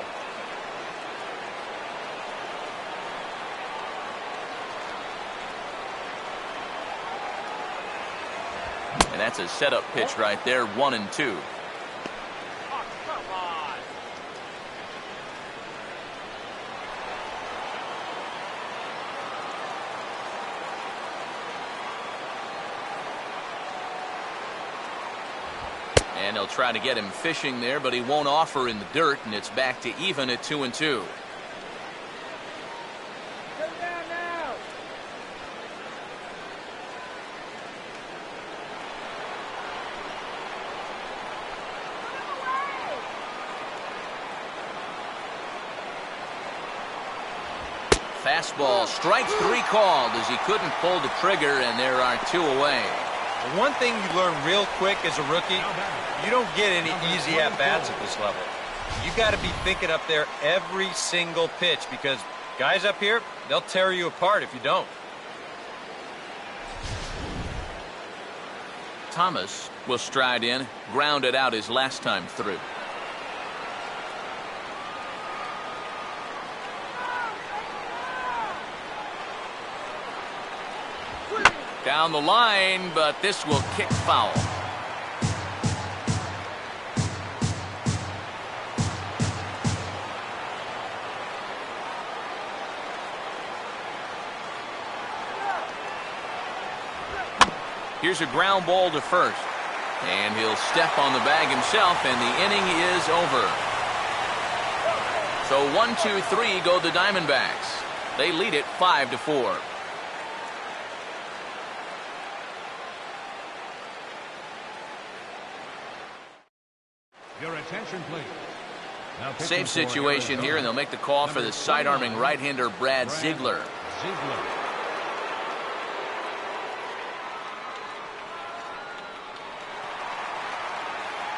And that's a setup pitch right there, 1-2. Oh, come on. And they'll try to get him fishing there, but he won't offer in the dirt, and it's back to even at 2-2. Come down now. Fastball, strike 3 called as he couldn't pull the trigger, and there are 2 away. The one thing you learn real quick as a rookie, you don't get any easy at-bats at this level. You got to be thinking up there every single pitch because guys up here, they'll tear you apart if you don't. Thomas will stride in, grounded out his last time through. Down the line, but this will kick foul. Here's a ground ball to first. And he'll step on the bag himself, and the inning is over. So 1-2-3 go the Diamondbacks. They lead it 5-4. Your attention, please. Now Same situation here, and they'll make the call for the side-arming right-hander Brad Ziegler.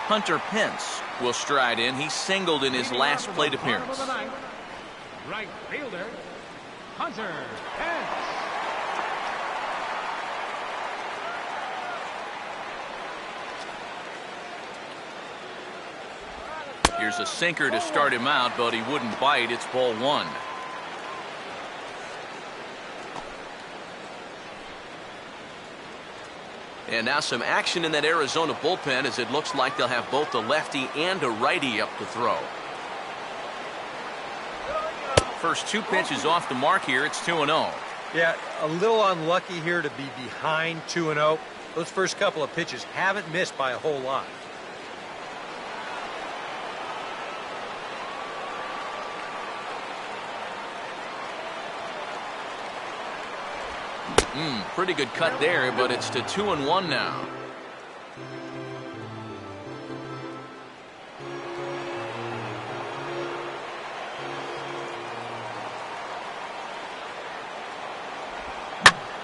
Hunter Pence will stride in. He singled in his last plate appearance. Right fielder, Hunter Pence. Here's a sinker to start him out, but he wouldn't bite. It's ball one. And now some action in that Arizona bullpen, as it looks like they'll have both a lefty and a righty up to throw. First two pitches off the mark here. It's 2-0. Yeah, a little unlucky here to be behind 2-0. Those first couple of pitches haven't missed by a whole lot. Pretty good cut there, but it's to 2-1 now.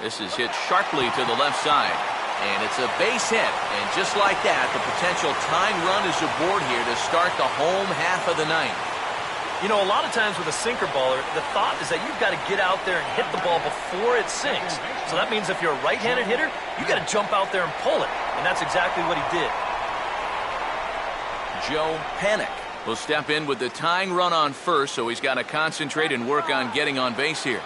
This is hit sharply to the left side, and it's a base hit. And just like that, the potential tying run is aboard here to start the home half of the ninth. You know, a lot of times with a sinker baller, the thought is that you've got to get out there and hit the ball before it sinks. So that means if you're a right-handed hitter, you got to jump out there and pull it. And that's exactly what he did. Joe Panik will step in with the tying run on first, so he's got to concentrate and work on getting on base here.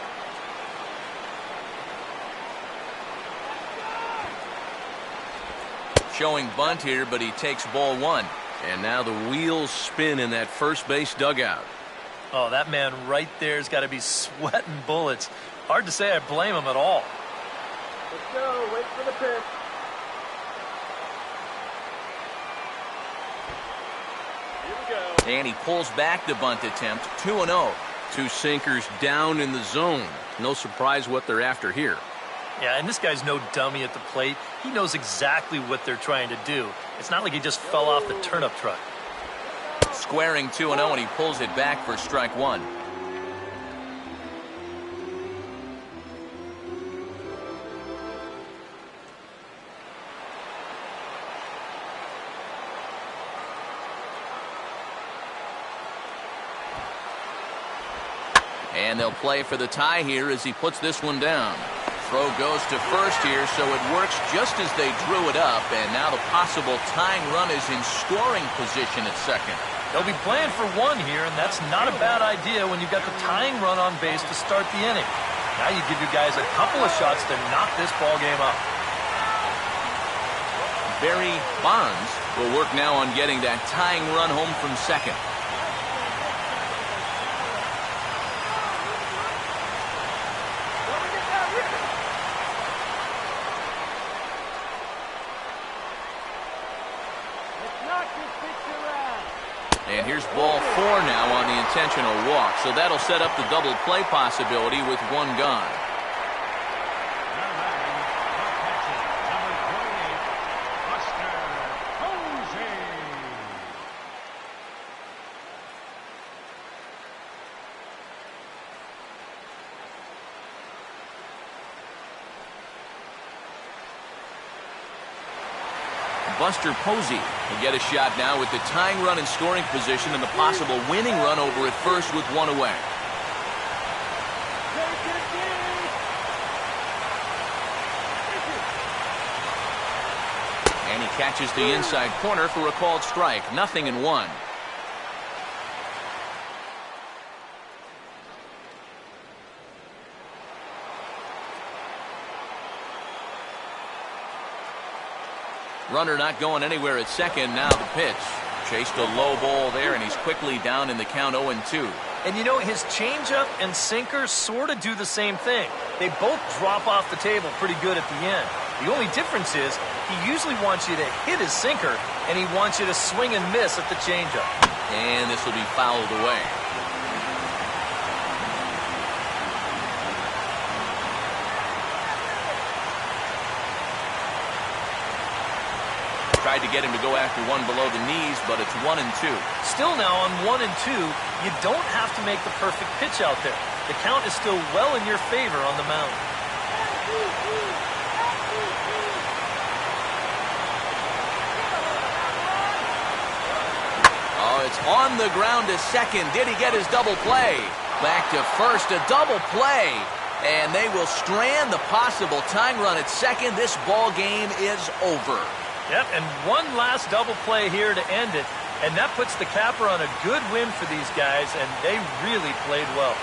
Showing bunt here, but he takes ball one. And now the wheels spin in that first base dugout. Oh, that man right there's got to be sweating bullets. Hard to say I blame him at all. Let's go. Wait for the pitch. Here we go. And he pulls back the bunt attempt. 2-0. Two sinkers down in the zone. No surprise what they're after here. Yeah, and this guy's no dummy at the plate. He knows exactly what they're trying to do. It's not like he just fell off the turnip truck. Squaring 2-0, and he pulls it back for strike one. And they'll play for the tie here as he puts this one down. Throw goes to first here, so it works just as they drew it up, and now the possible tying run is in scoring position at second. They'll be playing for one here, and that's not a bad idea when you've got the tying run on base to start the inning. Now you give your guys a couple of shots to knock this ball game up. Barry Bonds will work now on getting that tying run home from second. And here's ball four now on the intentional walk. So that'll set up the double play possibility with one gone. Buster Posey will get a shot now with the tying run in scoring position and the possible winning run over at first with one away. And he catches the inside corner for a called strike. 0-1. Runner not going anywhere at second. Now the pitch. Chased a low ball there, and he's quickly down in the count 0-2. And you know, his changeup and sinker sort of do the same thing. They both drop off the table pretty good at the end. The only difference is he usually wants you to hit his sinker, and he wants you to swing and miss at the changeup. And this will be fouled away. Tried to get him to go after one below the knees, but it's 1-2. Still now on 1-2, you don't have to make the perfect pitch out there. The count is still well in your favor on the mound. Oh, it's on the ground to second. Did he get his double play? Back to first, a double play. And they will strand the possible tying run at second. This ball game is over. Yep, and one last double play here to end it. And that puts the capper on a good win for these guys, and they really played well.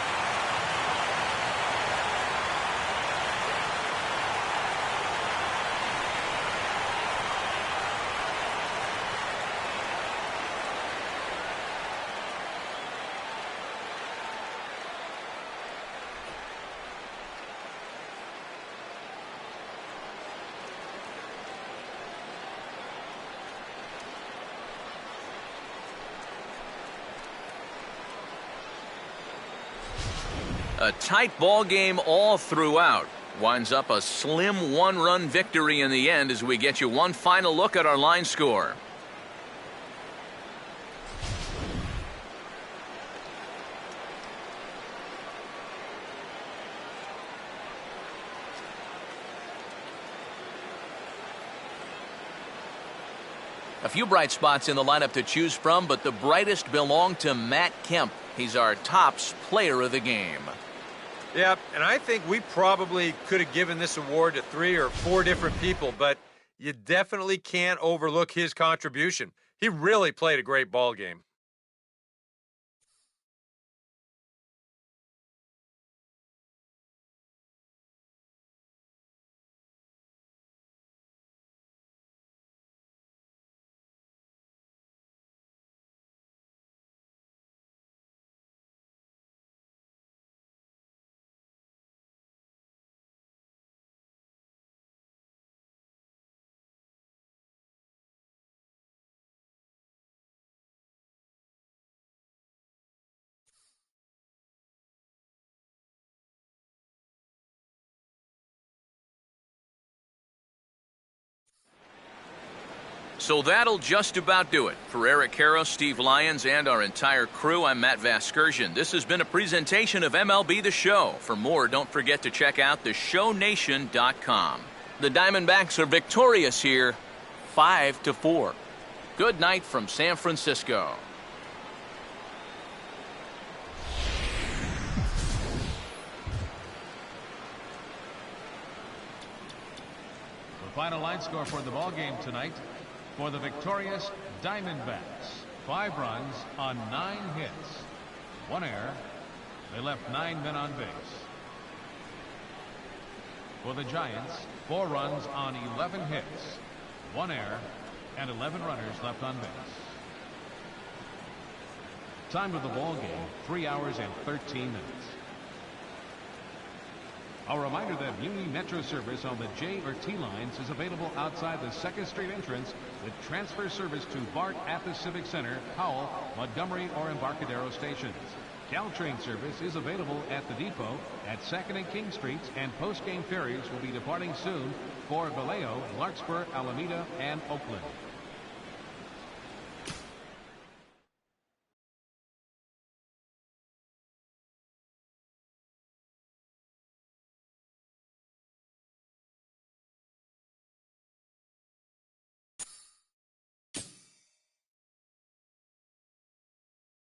A tight ball game all throughout. Winds up a slim one-run victory in the end as we get you one final look at our line score. A few bright spots in the lineup to choose from, but the brightest belong to Matt Kemp. He's our tops player of the game. Yeah, and I think we probably could have given this award to 3 or 4 different people, but you definitely can't overlook his contribution. He really played a great ball game. So that'll just about do it. For Eric Karros, Steve Lyons, and our entire crew, I'm Matt Vasgersian. This has been a presentation of MLB The Show. For more, don't forget to check out theshownation.com. The Diamondbacks are victorious here, 5-4. Good night from San Francisco. The final line score for the ball game tonight. For the victorious Diamondbacks, 5 runs on 9 hits, 1 error. They left 9 men on base. For the Giants, 4 runs on 11 hits, 1 error, and 11 runners left on base. Time of the ball game, 3 hours and 13 minutes. A reminder that Muni Metro service on the J or T lines is available outside the 2nd Street entrance with transfer service to BART at the Civic Center, Powell, Montgomery, or Embarcadero stations. Caltrain service is available at the depot at 2nd and King Streets, and post-game ferries will be departing soon for Vallejo, Larkspur, Alameda, and Oakland.